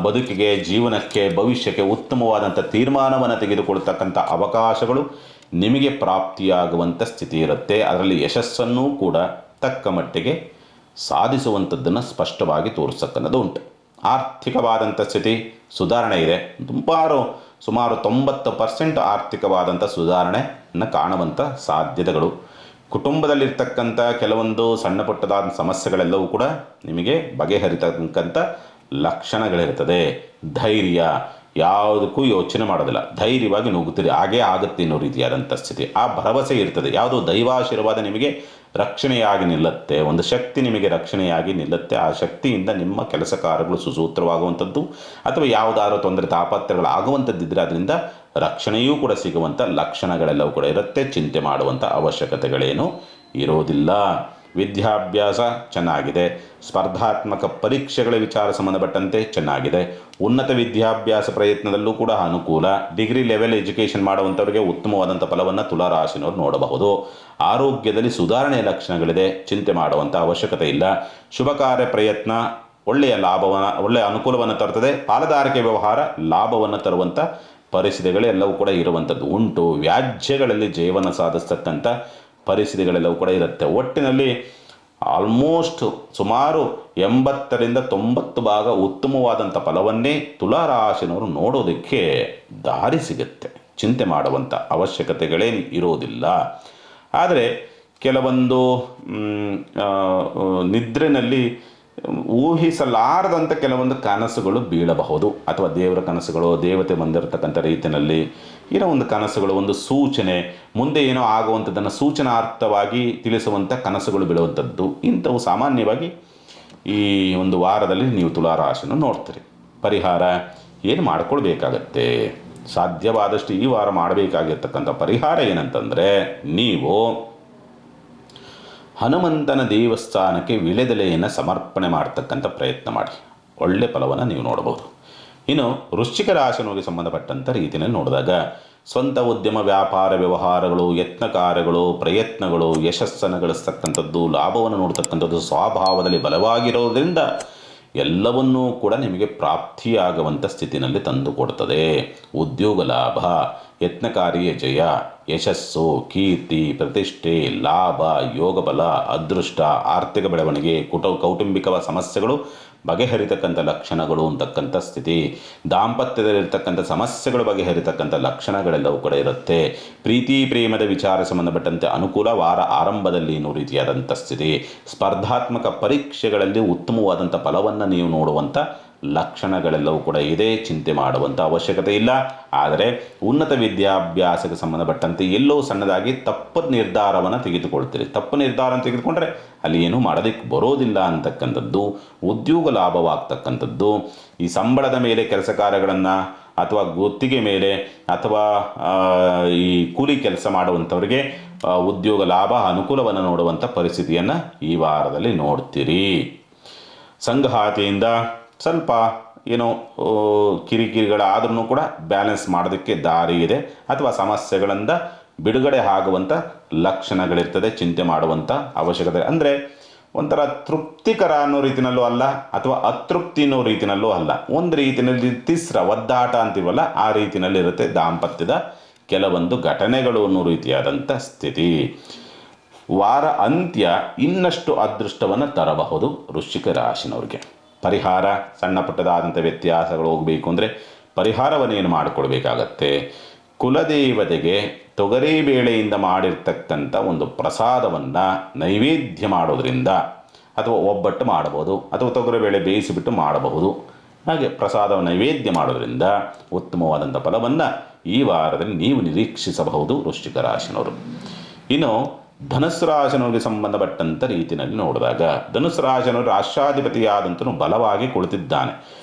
ಬದುಕಿಗೆ, ಜೀವನಕ್ಕೆ, ಭವಿಷ್ಯಕ್ಕೆ ಉತ್ತಮವಾದಂಥ ತೀರ್ಮಾನವನ್ನು ತೆಗೆದುಕೊಳ್ತಕ್ಕಂಥ ಅವಕಾಶಗಳು ನಿಮಗೆ ಪ್ರಾಪ್ತಿಯಾಗುವಂಥ ಸ್ಥಿತಿ ಇರುತ್ತೆ. ಅದರಲ್ಲಿ ಯಶಸ್ಸನ್ನು ಕೂಡ ತಕ್ಕ ಮಟ್ಟಿಗೆ ಸಾಧಿಸುವಂಥದ್ದನ್ನು ಸ್ಪಷ್ಟವಾಗಿ ತೋರಿಸ್ತಕ್ಕಂಥದ್ದು ಉಂಟು. ಆರ್ಥಿಕವಾದಂಥ ಸ್ಥಿತಿ ಸುಧಾರಣೆ ಇದೆ. ಸುಮಾರು 90% ಆರ್ಥಿಕವಾದಂಥ ಸುಧಾರಣೆಯನ್ನು ಕಾಣುವಂಥ ಸಾಧ್ಯತೆಗಳು. ಕುಟುಂಬದಲ್ಲಿರ್ತಕ್ಕಂಥ ಕೆಲವೊಂದು ಸಣ್ಣ ಪುಟ್ಟದಾದ ಸಮಸ್ಯೆಗಳೆಲ್ಲವೂ ಕೂಡ ನಿಮಗೆ ಬಗೆಹರಿತಕ್ಕಂಥ ಲಕ್ಷಣಗಳಿರ್ತದೆ. ಧೈರ್ಯ, ಯಾವುದಕ್ಕೂ ಯೋಚನೆ ಮಾಡೋದಿಲ್ಲ, ಧೈರ್ಯವಾಗಿ ನುಗ್ಗುತ್ತೀರಿ, ಹಾಗೇ ಆಗುತ್ತೆ ಅನ್ನೋ ರೀತಿಯಾದಂಥ ಸ್ಥಿತಿ. ಆ ಭರವಸೆ ಇರ್ತದೆ. ಯಾವುದೋ ದೈವಾಶೀರ್ವಾದ ನಿಮಗೆ ರಕ್ಷಣೆಯಾಗಿ ನಿಲ್ಲುತ್ತೆ, ಒಂದು ಶಕ್ತಿ ನಿಮಗೆ ರಕ್ಷಣೆಯಾಗಿ ನಿಲ್ಲುತ್ತೆ. ಆ ಶಕ್ತಿಯಿಂದ ನಿಮ್ಮ ಕೆಲಸ ಕಾರ್ಯಗಳು ಸುಸೂತ್ರವಾಗುವಂಥದ್ದು ಅಥವಾ ಯಾವುದಾದ್ರೂ ತೊಂದರೆ ತಾಪತ್ರಗಳಾಗುವಂಥದ್ದಿದ್ದರೆ ಅದರಿಂದ ರಕ್ಷಣೆಯೂ ಕೂಡ ಸಿಗುವಂಥ ಲಕ್ಷಣಗಳೆಲ್ಲವೂ ಕೂಡ ಇರುತ್ತೆ. ಚಿಂತೆ ಮಾಡುವಂಥ ಅವಶ್ಯಕತೆಗಳೇನೂ ಇರೋದಿಲ್ಲ. ವಿದ್ಯಾಭ್ಯಾಸ ಚೆನ್ನಾಗಿದೆ. ಸ್ಪರ್ಧಾತ್ಮಕ ಪರೀಕ್ಷೆಗಳ ವಿಚಾರ ಸಂಬಂಧಪಟ್ಟಂತೆ ಚೆನ್ನಾಗಿದೆ. ಉನ್ನತ ವಿದ್ಯಾಭ್ಯಾಸ ಪ್ರಯತ್ನದಲ್ಲೂ ಕೂಡ ಅನುಕೂಲ. ಡಿಗ್ರಿ ಲೆವೆಲ್ ಎಜುಕೇಷನ್ ಮಾಡುವಂಥವರಿಗೆ ಉತ್ತಮವಾದಂಥ ಫಲವನ್ನು ತುಲಾರಾಶಿನವರು ನೋಡಬಹುದು. ಆರೋಗ್ಯದಲ್ಲಿ ಸುಧಾರಣೆಯ ಲಕ್ಷಣಗಳಿದೆ, ಚಿಂತೆ ಮಾಡುವಂಥ ಅವಶ್ಯಕತೆ ಇಲ್ಲ. ಶುಭ ಕಾರ್ಯ ಪ್ರಯತ್ನ ಒಳ್ಳೆಯ ಅನುಕೂಲವನ್ನು ತರುತ್ತದೆ. ಪಾಲುದಾರಿಕೆ ವ್ಯವಹಾರ ಲಾಭವನ್ನು ತರುವಂಥ ಪರಿಸ್ಥಿತಿಗಳೆಲ್ಲವೂ ಕೂಡ ಇರುವಂಥದ್ದು ಉಂಟು. ವ್ಯಾಜ್ಯಗಳಲ್ಲಿ ಜಯವನ್ನು ಸಾಧಿಸ್ತಕ್ಕಂಥ ಪರಿಸ್ಥಿತಿಗಳೆಲ್ಲವೂ ಕೂಡ ಇರುತ್ತೆ. ಒಟ್ಟಿನಲ್ಲಿ ಆಲ್ಮೋಸ್ಟ್ ಸುಮಾರು 80ರಿಂದ 90 ಭಾಗ ಉತ್ತಮವಾದಂಥ ಫಲವನ್ನೇ ತುಲಾರಾಶಿನವರು ನೋಡೋದಕ್ಕೆ ದಾರಿ ಸಿಗುತ್ತೆ. ಚಿಂತೆ ಮಾಡುವಂಥ ಅವಶ್ಯಕತೆಗಳೇನು ಇರೋದಿಲ್ಲ. ಆದರೆ ಕೆಲವೊಂದು ನಿದ್ರೆನಲ್ಲಿ ಊಹಿಸಲಾರದಂಥ ಕೆಲವೊಂದು ಕನಸುಗಳು ಬೀಳಬಹುದು. ಅಥವಾ ದೇವರ ಕನಸುಗಳು, ದೇವತೆ ಬಂದಿರತಕ್ಕಂಥ ರೀತಿಯಲ್ಲಿ ಏನೋ ಒಂದು ಕನಸುಗಳು, ಒಂದು ಸೂಚನೆ, ಮುಂದೆ ಏನೋ ಆಗುವಂಥದ್ದನ್ನು ಸೂಚನಾರ್ಥವಾಗಿ ತಿಳಿಸುವಂಥ ಕನಸುಗಳು ಬೀಳುವಂಥದ್ದು. ಇಂಥವು ಸಾಮಾನ್ಯವಾಗಿ ಈ ಒಂದು ವಾರದಲ್ಲಿ ನೀವು ತುಲಾರಾಶಿಯನ್ನು ನೋಡ್ತೀರಿ. ಪರಿಹಾರ ಏನು ಮಾಡಿಕೊಳ್ಬೇಕಾಗತ್ತೆ? ಸಾಧ್ಯವಾದಷ್ಟು ಈ ವಾರ ಮಾಡಬೇಕಾಗಿರ್ತಕ್ಕಂಥ ಪರಿಹಾರ ಏನಂತಂದರೆ, ನೀವು ಹನುಮಂತನ ದೇವಸ್ಥಾನಕ್ಕೆ ವಿಳೆದೆಲೆಯನ್ನು ಸಮರ್ಪಣೆ ಮಾಡ್ತಕ್ಕಂಥ ಪ್ರಯತ್ನ ಮಾಡಿ. ಒಳ್ಳೆ ಫಲವನ್ನು ನೀವು ನೋಡಬಹುದು. ಇನ್ನು ವೃಶ್ಚಿಕ ರಾಶಿನವರಿಗೆ ಸಂಬಂಧಪಟ್ಟಂಥ ರೀತಿಯಲ್ಲಿ ನೋಡಿದಾಗ ಸ್ವಂತ ಉದ್ಯಮ, ವ್ಯಾಪಾರ, ವ್ಯವಹಾರಗಳು, ಯತ್ನ ಕಾರ್ಯಗಳು, ಪ್ರಯತ್ನಗಳು ಯಶಸ್ಸನ್ನು ಗಳಿಸ್ತಕ್ಕಂಥದ್ದು, ಲಾಭವನ್ನು ನೋಡ್ತಕ್ಕಂಥದ್ದು ಸ್ವಭಾವದಲ್ಲಿ ಬಲವಾಗಿರೋದ್ರಿಂದ ಎಲ್ಲವನ್ನೂ ಕೂಡ ನಿಮಗೆ ಪ್ರಾಪ್ತಿಯಾಗುವಂಥ ಸ್ಥಿತಿನಲ್ಲಿ ತಂದುಕೊಡ್ತದೆ. ಉದ್ಯೋಗ ಲಾಭ, ಯತ್ನಕಾರಿಯ ಜಯ, ಯಶಸ್ಸು, ಕೀರ್ತಿ, ಪ್ರತಿಷ್ಠೆ, ಲಾಭ, ಯೋಗಬಲ, ಅದೃಷ್ಟ, ಆರ್ಥಿಕ ಬೆಳವಣಿಗೆ, ಕೌಟುಂಬಿಕ ಸಮಸ್ಯೆಗಳು ಬಗೆಹರಿತಕ್ಕಂಥ ಲಕ್ಷಣಗಳು ಅಂತಕ್ಕಂಥ ಸ್ಥಿತಿ. ದಾಂಪತ್ಯದಲ್ಲಿರ್ತಕ್ಕಂಥ ಸಮಸ್ಯೆಗಳು ಬಗೆಹರಿತಕ್ಕಂಥ ಲಕ್ಷಣಗಳೆಲ್ಲವೂ ಕೂಡ ಇರುತ್ತೆ. ಪ್ರೀತಿ ಪ್ರೇಮದ ವಿಚಾರ ಸಂಬಂಧಪಟ್ಟಂತೆ ಅನುಕೂಲ. ವಾರ ಆರಂಭದಲ್ಲಿ ಇನ್ನೂ ರೀತಿಯಾದಂಥ ಸ್ಥಿತಿ. ಸ್ಪರ್ಧಾತ್ಮಕ ಪರೀಕ್ಷೆಗಳಲ್ಲಿ ಉತ್ತಮವಾದಂಥ ಫಲವನ್ನು ನೀವು ನೋಡುವಂಥ ಲಕ್ಷಣಗಳೆಲ್ಲವೂ ಕೂಡ ಇದೆ, ಚಿಂತೆ ಮಾಡುವಂಥ ಅವಶ್ಯಕತೆ ಇಲ್ಲ. ಆದರೆ ಉನ್ನತ ವಿದ್ಯಾಭ್ಯಾಸಕ್ಕೆ ಸಂಬಂಧಪಟ್ಟಂತೆ ಎಲ್ಲೋ ಸಣ್ಣದಾಗಿ ತಪ್ಪು ನಿರ್ಧಾರವನ್ನು ತೆಗೆದುಕೊಳ್ತೀರಿ. ತಪ್ಪು ನಿರ್ಧಾರವನ್ನು ತೆಗೆದುಕೊಂಡ್ರೆ ಅಲ್ಲಿ ಏನೂ ಮಾಡೋದಕ್ಕೆ ಬರೋದಿಲ್ಲ ಅಂತಕ್ಕಂಥದ್ದು, ಉದ್ಯೋಗ ಲಾಭವಾಗ್ತಕ್ಕಂಥದ್ದು, ಈ ಸಂಬಳದ ಮೇಲೆ ಕೆಲಸ ಕಾರ್ಯಗಳನ್ನು ಅಥವಾ ಗುತ್ತಿಗೆ ಮೇಲೆ ಅಥವಾ ಈ ಕೂಲಿ ಕೆಲಸ ಮಾಡುವಂಥವ್ರಿಗೆ ಉದ್ಯೋಗ ಲಾಭ ಅನುಕೂಲವನ್ನು ನೋಡುವಂಥ ಪರಿಸ್ಥಿತಿಯನ್ನು ಈ ವಾರದಲ್ಲಿ ನೋಡ್ತೀರಿ. ಸಂಗಾತಿಯಿಂದ ಸ್ವಲ್ಪ ಏನೋ ಕಿರಿಕಿರಿಗಳಾದ್ರೂ ಕೂಡ ಬ್ಯಾಲೆನ್ಸ್ ಮಾಡೋದಕ್ಕೆ ದಾರಿ ಇದೆ, ಅಥವಾ ಸಮಸ್ಯೆಗಳಿಂದ ಬಿಡುಗಡೆ ಆಗುವಂಥ ಲಕ್ಷಣಗಳಿರ್ತದೆ. ಚಿಂತೆ ಮಾಡುವಂಥ ಅವಶ್ಯಕತೆ ಅಂದರೆ ಒಂಥರ ತೃಪ್ತಿಕರ ಅನ್ನೋ ರೀತಿಯಲ್ಲೂ ಅಲ್ಲ, ಅಥವಾ ಅತೃಪ್ತಿ ಅನ್ನೋ ರೀತಿಯಲ್ಲೂ ಅಲ್ಲ. ಒಂದು ರೀತಿಯಲ್ಲಿ ಒದ್ದಾಟ ಅಂತೀವಲ್ಲ, ಆ ರೀತಿಯಲ್ಲಿ ಇರುತ್ತೆ ದಾಂಪತ್ಯದ ಕೆಲವೊಂದು ಘಟನೆಗಳು ಅನ್ನೋ ರೀತಿಯಾದಂಥ ಸ್ಥಿತಿ. ವಾರ ಅಂತ್ಯ ಇನ್ನಷ್ಟು ಅದೃಷ್ಟವನ್ನು ತರಬಹುದು ವೃಶ್ಚಿಕ ರಾಶಿನವ್ರಿಗೆ. ಪರಿಹಾರ, ಸಣ್ಣ ಪುಟ್ಟದಾದಂಥ ವ್ಯತ್ಯಾಸಗಳು ಹೋಗಬೇಕು ಅಂದರೆ ಪರಿಹಾರವನ್ನು ಏನು ಮಾಡಿಕೊಳ್ಬೇಕಾಗತ್ತೆ? ಕುಲದೇವತೆಗೆ ತೊಗರಿ ಬೇಳೆಯಿಂದ ಮಾಡಿರ್ತಕ್ಕಂಥ ಒಂದು ಪ್ರಸಾದವನ್ನು ನೈವೇದ್ಯ ಮಾಡೋದ್ರಿಂದ, ಅಥವಾ ಒಬ್ಬಟ್ಟು ಮಾಡಬಹುದು, ಅಥವಾ ತೊಗರಿಬೇಳೆ ಬೇಯಿಸಿಬಿಟ್ಟು ಮಾಡಬಹುದು. ಹಾಗೆ ಪ್ರಸಾದ ನೈವೇದ್ಯ ಮಾಡೋದ್ರಿಂದ ಉತ್ತಮವಾದಂಥ ಫಲವನ್ನು ಈ ವಾರದಲ್ಲಿ ನೀವು ನಿರೀಕ್ಷಿಸಬಹುದು ವೃಶ್ಚಿಕ ರಾಶಿನವರು. ಇನ್ನು ಧನುಸ್ಸು ರಾಶಿನವರಿಗೆ ಸಂಬಂಧಪಟ್ಟಂಥ ರೀತಿಯಲ್ಲಿ ನೋಡಿದಾಗ, ಧನುಸ್ಸು ರಾಶಿನವರು ರಾಷ್ಟ್ರಾಧಿಪತಿಯಾದಂತನು ಬಲವಾಗಿ ಕುಳಿತಿದ್ದಾನೆ.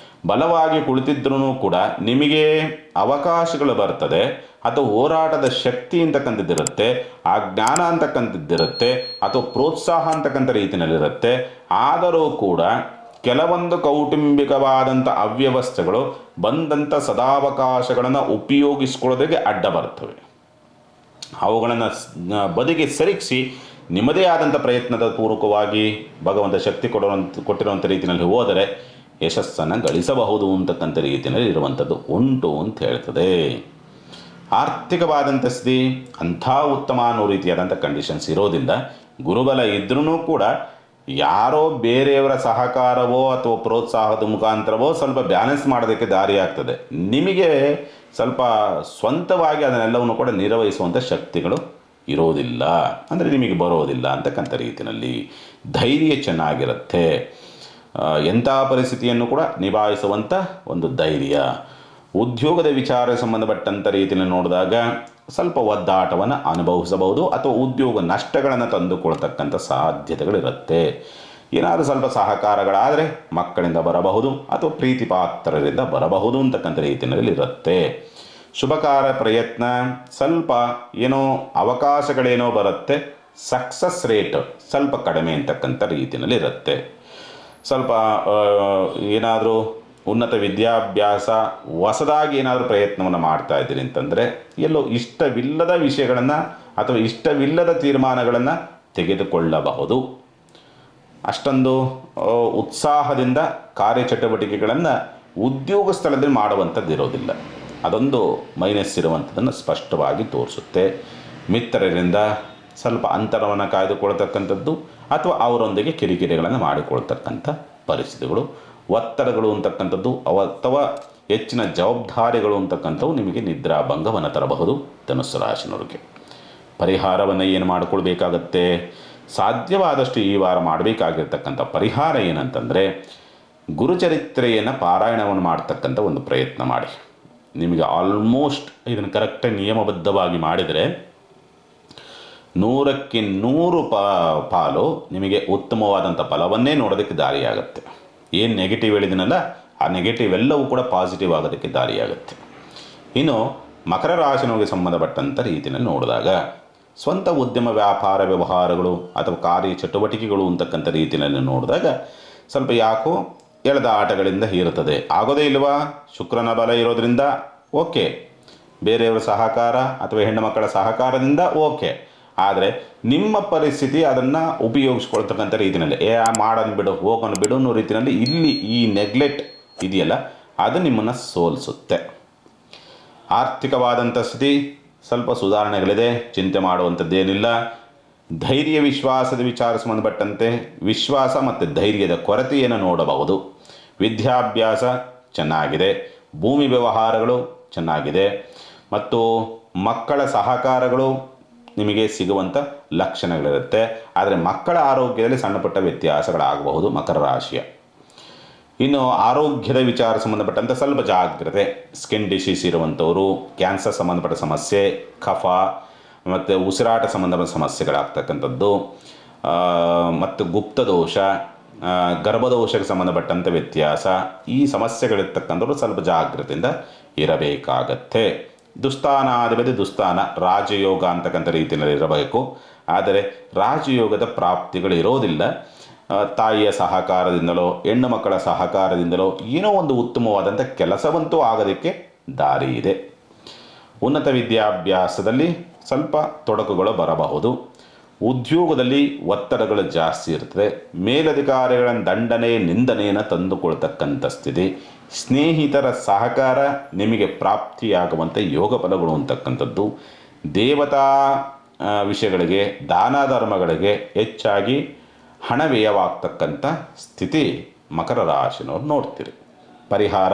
ಬಲವಾಗಿ ಕುಳಿತಿದ್ರೂ ಕೂಡ ನಿಮಗೆ ಅವಕಾಶಗಳು ಬರ್ತದೆ, ಅಥವಾ ಹೋರಾಟದ ಶಕ್ತಿ ಅಂತಕ್ಕಂಥದ್ದಿರುತ್ತೆ, ಆ ಜ್ಞಾನ ಅಂತಕ್ಕಂಥದ್ದಿರುತ್ತೆ, ಅಥವಾ ಪ್ರೋತ್ಸಾಹ ಅಂತಕ್ಕಂಥ ರೀತಿಯಲ್ಲಿರುತ್ತೆ. ಆದರೂ ಕೂಡ ಕೆಲವೊಂದು ಕೌಟುಂಬಿಕವಾದಂಥ ಅವ್ಯವಸ್ಥೆಗಳು ಬಂದಂಥ ಸದಾವಕಾಶಗಳನ್ನು ಉಪಯೋಗಿಸ್ಕೊಳ್ಳೋದಕ್ಕೆ ಅಡ್ಡ ಬರ್ತವೆ. ಅವುಗಳನ್ನು ಬದಿಗೆ ಸರಿಸಿ ನಿಮ್ಮದೇ ಆದಂಥ ಪ್ರಯತ್ನದ ಪೂರ್ವಕವಾಗಿ ಭಗವಂತ ಶಕ್ತಿ ಕೊಟ್ಟಿರುವಂಥ ರೀತಿಯಲ್ಲಿ ಹೋದರೆ ಯಶಸ್ಸನ್ನು ಗಳಿಸಬಹುದು ಅಂತಕ್ಕಂಥ ರೀತಿಯಲ್ಲಿ ಇರುವಂಥದ್ದು ಉಂಟು ಅಂತ ಹೇಳ್ತದೆ. ಆರ್ಥಿಕವಾದಂಥ ಸ್ಥಿತಿ ಅಂಥ ಉತ್ತಮ ಅನ್ನೋ ರೀತಿಯಾದಂಥ ಕಂಡೀಷನ್ಸ್ ಇರೋದಿಲ್ಲ. ಗುರುಬಲ ಇದ್ರೂ ಕೂಡ ಯಾರೋ ಬೇರೆಯವರ ಸಹಕಾರವೋ ಅಥವಾ ಪ್ರೋತ್ಸಾಹದ ಮುಖಾಂತರವೋ ಸ್ವಲ್ಪ ಬ್ಯಾಲೆನ್ಸ್ ಮಾಡೋದಕ್ಕೆ ದಾರಿ ಆಗ್ತದೆ. ನಿಮಗೆ ಸ್ವಲ್ಪ ಸ್ವಂತವಾಗಿ ಅದನ್ನೆಲ್ಲವನ್ನು ಕೂಡ ನಿರ್ವಹಿಸುವಂಥ ಶಕ್ತಿಗಳು ಇರೋದಿಲ್ಲ, ಅಂದರೆ ನಿಮಗೆ ಬರೋದಿಲ್ಲ ಅಂತಕ್ಕಂಥ ರೀತಿಯಲ್ಲಿ. ಧೈರ್ಯ ಚೆನ್ನಾಗಿರುತ್ತೆ, ಎಂಥ ಪರಿಸ್ಥಿತಿಯನ್ನು ಕೂಡ ನಿಭಾಯಿಸುವಂಥ ಒಂದು ಧೈರ್ಯ. ಉದ್ಯೋಗದ ವಿಚಾರ ಸಂಬಂಧಪಟ್ಟಂಥ ರೀತಿಯಲ್ಲಿ ನೋಡಿದಾಗ ಸ್ವಲ್ಪ ಒದ್ದಾಟವನ್ನು ಅನುಭವಿಸಬಹುದು, ಅಥವಾ ಉದ್ಯೋಗ ನಷ್ಟಗಳನ್ನು ತಂದುಕೊಳ್ತಕ್ಕಂಥ ಸಾಧ್ಯತೆಗಳಿರುತ್ತೆ. ಏನಾದರೂ ಸ್ವಲ್ಪ ಸಹಕಾರಗಳಾದರೆ ಮಕ್ಕಳಿಂದ ಬರಬಹುದು, ಅಥವಾ ಪ್ರೀತಿ ಪಾತ್ರರಿಂದ ಬರಬಹುದು ಅಂತಕ್ಕಂಥ ರೀತಿಯಲ್ಲಿ ಇರುತ್ತೆ. ಶುಭ ಕಾರ್ಯ ಪ್ರಯತ್ನ ಸ್ವಲ್ಪ ಏನೋ ಅವಕಾಶಗಳೇನೋ ಬರುತ್ತೆ, ಸಕ್ಸಸ್ ರೇಟ್ ಸ್ವಲ್ಪ ಕಡಿಮೆ ಅಂತಕ್ಕಂಥ ರೀತಿಯಲ್ಲಿ ಇರುತ್ತೆ. ಸ್ವಲ್ಪ ಏನಾದರೂ ಉನ್ನತ ವಿದ್ಯಾಭ್ಯಾಸ ಹೊಸದಾಗಿ ಏನಾದರೂ ಪ್ರಯತ್ನವನ್ನು ಮಾಡ್ತಾ ಇದ್ದೀರಿ ಅಂತಂದರೆ ಎಲ್ಲೋ ಇಷ್ಟವಿಲ್ಲದ ವಿಷಯಗಳನ್ನು ಅಥವಾ ಇಷ್ಟವಿಲ್ಲದ ತೀರ್ಮಾನಗಳನ್ನು ತೆಗೆದುಕೊಳ್ಳಬಹುದು. ಅಷ್ಟೊಂದು ಉತ್ಸಾಹದಿಂದ ಕಾರ್ಯಚಟುವಟಿಕೆಗಳನ್ನು ಉದ್ಯೋಗ ಸ್ಥಳದಲ್ಲಿ ಮಾಡುವಂಥದ್ದು ಇರೋದಿಲ್ಲ. ಅದೊಂದು ಮೈನಸ್ ಇರುವಂಥದ್ದನ್ನು ಸ್ಪಷ್ಟವಾಗಿ ತೋರಿಸುತ್ತೆ. ಮಿತ್ರರಿಂದ ಸ್ವಲ್ಪ ಅಂತರವನ್ನು ಕಾಯ್ದುಕೊಳ್ತಕ್ಕಂಥದ್ದು, ಅಥವಾ ಅವರೊಂದಿಗೆ ಕಿರಿಕಿರಿಗಳನ್ನು ಮಾಡಿಕೊಳ್ತಕ್ಕಂಥ ಪರಿಸ್ಥಿತಿಗಳು, ಒತ್ತಡಗಳು ಅಂತಕ್ಕಂಥದ್ದು, ಅಥವಾ ಹೆಚ್ಚಿನ ಜವಾಬ್ದಾರಿಗಳು ಅಂತಕ್ಕಂಥವು ನಿಮಗೆ ನಿದ್ರಾಭಂಗವನ್ನು ತರಬಹುದು ಧನುಸ್ಸು ರಾಶಿನವರಿಗೆ. ಪರಿಹಾರವನ್ನು ಏನು ಮಾಡಿಕೊಳ್ಬೇಕಾಗತ್ತೆ? ಸಾಧ್ಯವಾದಷ್ಟು ಈ ವಾರ ಮಾಡಬೇಕಾಗಿರ್ತಕ್ಕಂಥ ಪರಿಹಾರ ಏನಂತಂದರೆ, ಗುರುಚರಿತ್ರೆಯನ್ನು ಪಾರಾಯಣವನ್ನು ಮಾಡ್ತಕ್ಕಂಥ ಒಂದು ಪ್ರಯತ್ನ ಮಾಡಿ. ನಿಮಗೆ ಆಲ್ಮೋಸ್ಟ್ ಇದನ್ನು ಕರೆಕ್ಟಾಗಿ ನಿಯಮಬದ್ಧವಾಗಿ ಮಾಡಿದರೆ 100ಕ್ಕೆ 100 ಪಾಲು ನಿಮಗೆ ಉತ್ತಮವಾದಂಥ ಫಲವನ್ನೇ ನೋಡೋದಕ್ಕೆ ದಾರಿಯಾಗುತ್ತೆ. ಏನು ನೆಗೆಟಿವ್ ಹೇಳಿದಿನಲ್ಲ, ಆ ನೆಗೆಟಿವ್ ಎಲ್ಲವೂ ಕೂಡ ಪಾಸಿಟಿವ್ ಆಗೋದಕ್ಕೆ ದಾರಿಯಾಗುತ್ತೆ. ಇನ್ನು ಮಕರ ರಾಶಿನವರಿಗೆ ಸಂಬಂಧಪಟ್ಟಂಥ ರೀತಿಯಲ್ಲಿ ನೋಡಿದಾಗ, ಸ್ವಂತ ಉದ್ಯಮ ವ್ಯಾಪಾರ ವ್ಯವಹಾರಗಳು ಅಥವಾ ಕಾರ್ಯ ಚಟುವಟಿಕೆಗಳು ಅಂತಕ್ಕಂಥ ರೀತಿಯಲ್ಲಿ ನೋಡಿದಾಗ ಸ್ವಲ್ಪ ಯಾಕೋ ಎಳೆದ ಆಟಗಳಿಂದ ಇರುತ್ತದೆ. ಆಗೋದೇ ಇಲ್ವಾ? ಶುಕ್ರನ ಬಲ ಇರೋದ್ರಿಂದ ಓಕೆ, ಬೇರೆಯವರ ಸಹಕಾರ ಅಥವಾ ಹೆಣ್ಣು ಮಕ್ಕಳ ಸಹಕಾರದಿಂದ ಓಕೆ. ಆದರೆ ನಿಮ್ಮ ಪರಿಸ್ಥಿತಿ ಅದನ್ನು ಉಪಯೋಗಿಸ್ಕೊಳ್ತಕ್ಕಂಥ ರೀತಿಯಲ್ಲಿ ಮಾಡೋದು ಬಿಡು, ಹೋಗೋನು ಬಿಡು ಅನ್ನೋ ರೀತಿಯಲ್ಲಿ ಇಲ್ಲಿ ಈ ನೆಗ್ಲೆಕ್ಟ್ ಇದೆಯಲ್ಲ, ಅದು ನಿಮ್ಮನ್ನು ಸೋಲಿಸುತ್ತೆ. ಆರ್ಥಿಕವಾದಂಥ ಸ್ಥಿತಿ ಸ್ವಲ್ಪ ಸುಧಾರಣೆಗಳಿದೆ, ಚಿಂತೆ ಮಾಡುವಂಥದ್ದೇನಿಲ್ಲ. ಧೈರ್ಯ ವಿಶ್ವಾಸದ ವಿಚಾರ ಸಂಬಂಧಪಟ್ಟಂತೆ ವಿಶ್ವಾಸ ಮತ್ತು ಧೈರ್ಯದ ಕೊರತೆಯನ್ನು ನೋಡಬಹುದು. ವಿದ್ಯಾಭ್ಯಾಸ ಚೆನ್ನಾಗಿದೆ, ಭೂಮಿ ವ್ಯವಹಾರಗಳು ಚೆನ್ನಾಗಿದೆ, ಮತ್ತು ಮಕ್ಕಳ ಸಹಕಾರಗಳು ನಿಮಗೆ ಸಿಗುವಂಥ ಲಕ್ಷಣಗಳಿರುತ್ತೆ. ಆದರೆ ಮಕ್ಕಳ ಆರೋಗ್ಯದಲ್ಲಿ ಸಣ್ಣ ಪುಟ್ಟ ವ್ಯತ್ಯಾಸಗಳಾಗಬಹುದು ಮಕರ ರಾಶಿಯ. ಇನ್ನು ಆರೋಗ್ಯದ ವಿಚಾರ ಸಂಬಂಧಪಟ್ಟಂತೆ ಸ್ವಲ್ಪ ಜಾಗ್ರತೆ. ಸ್ಕಿನ್ ಡಿಸೀಸ್ ಇರುವಂಥವರು, ಕ್ಯಾನ್ಸರ್ ಸಂಬಂಧಪಟ್ಟ ಸಮಸ್ಯೆ, ಕಫ ಮತ್ತು ಉಸಿರಾಟ ಸಂಬಂಧಪಟ್ಟ ಸಮಸ್ಯೆಗಳಾಗ್ತಕ್ಕಂಥದ್ದು, ಮತ್ತು ಗುಪ್ತದೋಷ, ಗರ್ಭದೋಷಕ್ಕೆ ಸಂಬಂಧಪಟ್ಟಂಥ ವ್ಯತ್ಯಾಸ, ಈ ಸಮಸ್ಯೆಗಳಿರ್ತಕ್ಕಂಥವ್ರು ಸ್ವಲ್ಪ ಜಾಗ್ರತೆಯಿಂದ ಇರಬೇಕಾಗತ್ತೆ. ದುಸ್ಥಾನಾಧಿಪತಿ ದುಸ್ಥಾನ ರಾಜಯೋಗ ಅಂತಕ್ಕಂಥ ರೀತಿಯಲ್ಲಿ ಇರಬೇಕು. ಆದರೆ ರಾಜಯೋಗದ ಪ್ರಾಪ್ತಿಗಳು ಇರೋದಿಲ್ಲ. ತಾಯಿಯ ಸಹಕಾರದಿಂದಲೋ ಹೆಣ್ಣು ಮಕ್ಕಳ ಸಹಕಾರದಿಂದಲೋ ಏನೋ ಒಂದು ಉತ್ತಮವಾದಂಥ ಕೆಲಸವಂತೂ ಆಗೋದಕ್ಕೆ ದಾರಿ ಇದೆ. ಉನ್ನತ ವಿದ್ಯಾಭ್ಯಾಸದಲ್ಲಿ ಸ್ವಲ್ಪ ತೊಡಕುಗಳು ಬರಬಹುದು. ಉದ್ಯೋಗದಲ್ಲಿ ಒತ್ತಡಗಳು ಜಾಸ್ತಿ ಇರ್ತದೆ. ಮೇಲಧಿಕಾರಿಗಳ ದಂಡನೆ ನಿಂದನೆಯನ್ನು ತಂದುಕೊಳ್ತಕ್ಕಂಥ ಸ್ಥಿತಿ. ಸ್ನೇಹಿತರ ಸಹಕಾರ ನಿಮಗೆ ಪ್ರಾಪ್ತಿಯಾಗುವಂಥ ಯೋಗ ಫಲಗಳು ಅಂತಕ್ಕಂಥದ್ದು. ದೇವತಾ ವಿಷಯಗಳಿಗೆ, ದಾನ ಧರ್ಮಗಳಿಗೆ ಹೆಚ್ಚಾಗಿ ಹಣ ವ್ಯಯವಾಗ್ತಕ್ಕಂಥ ಸ್ಥಿತಿ ಮಕರ ರಾಶಿನವ್ರು ನೋಡ್ತೀರಿ. ಪರಿಹಾರ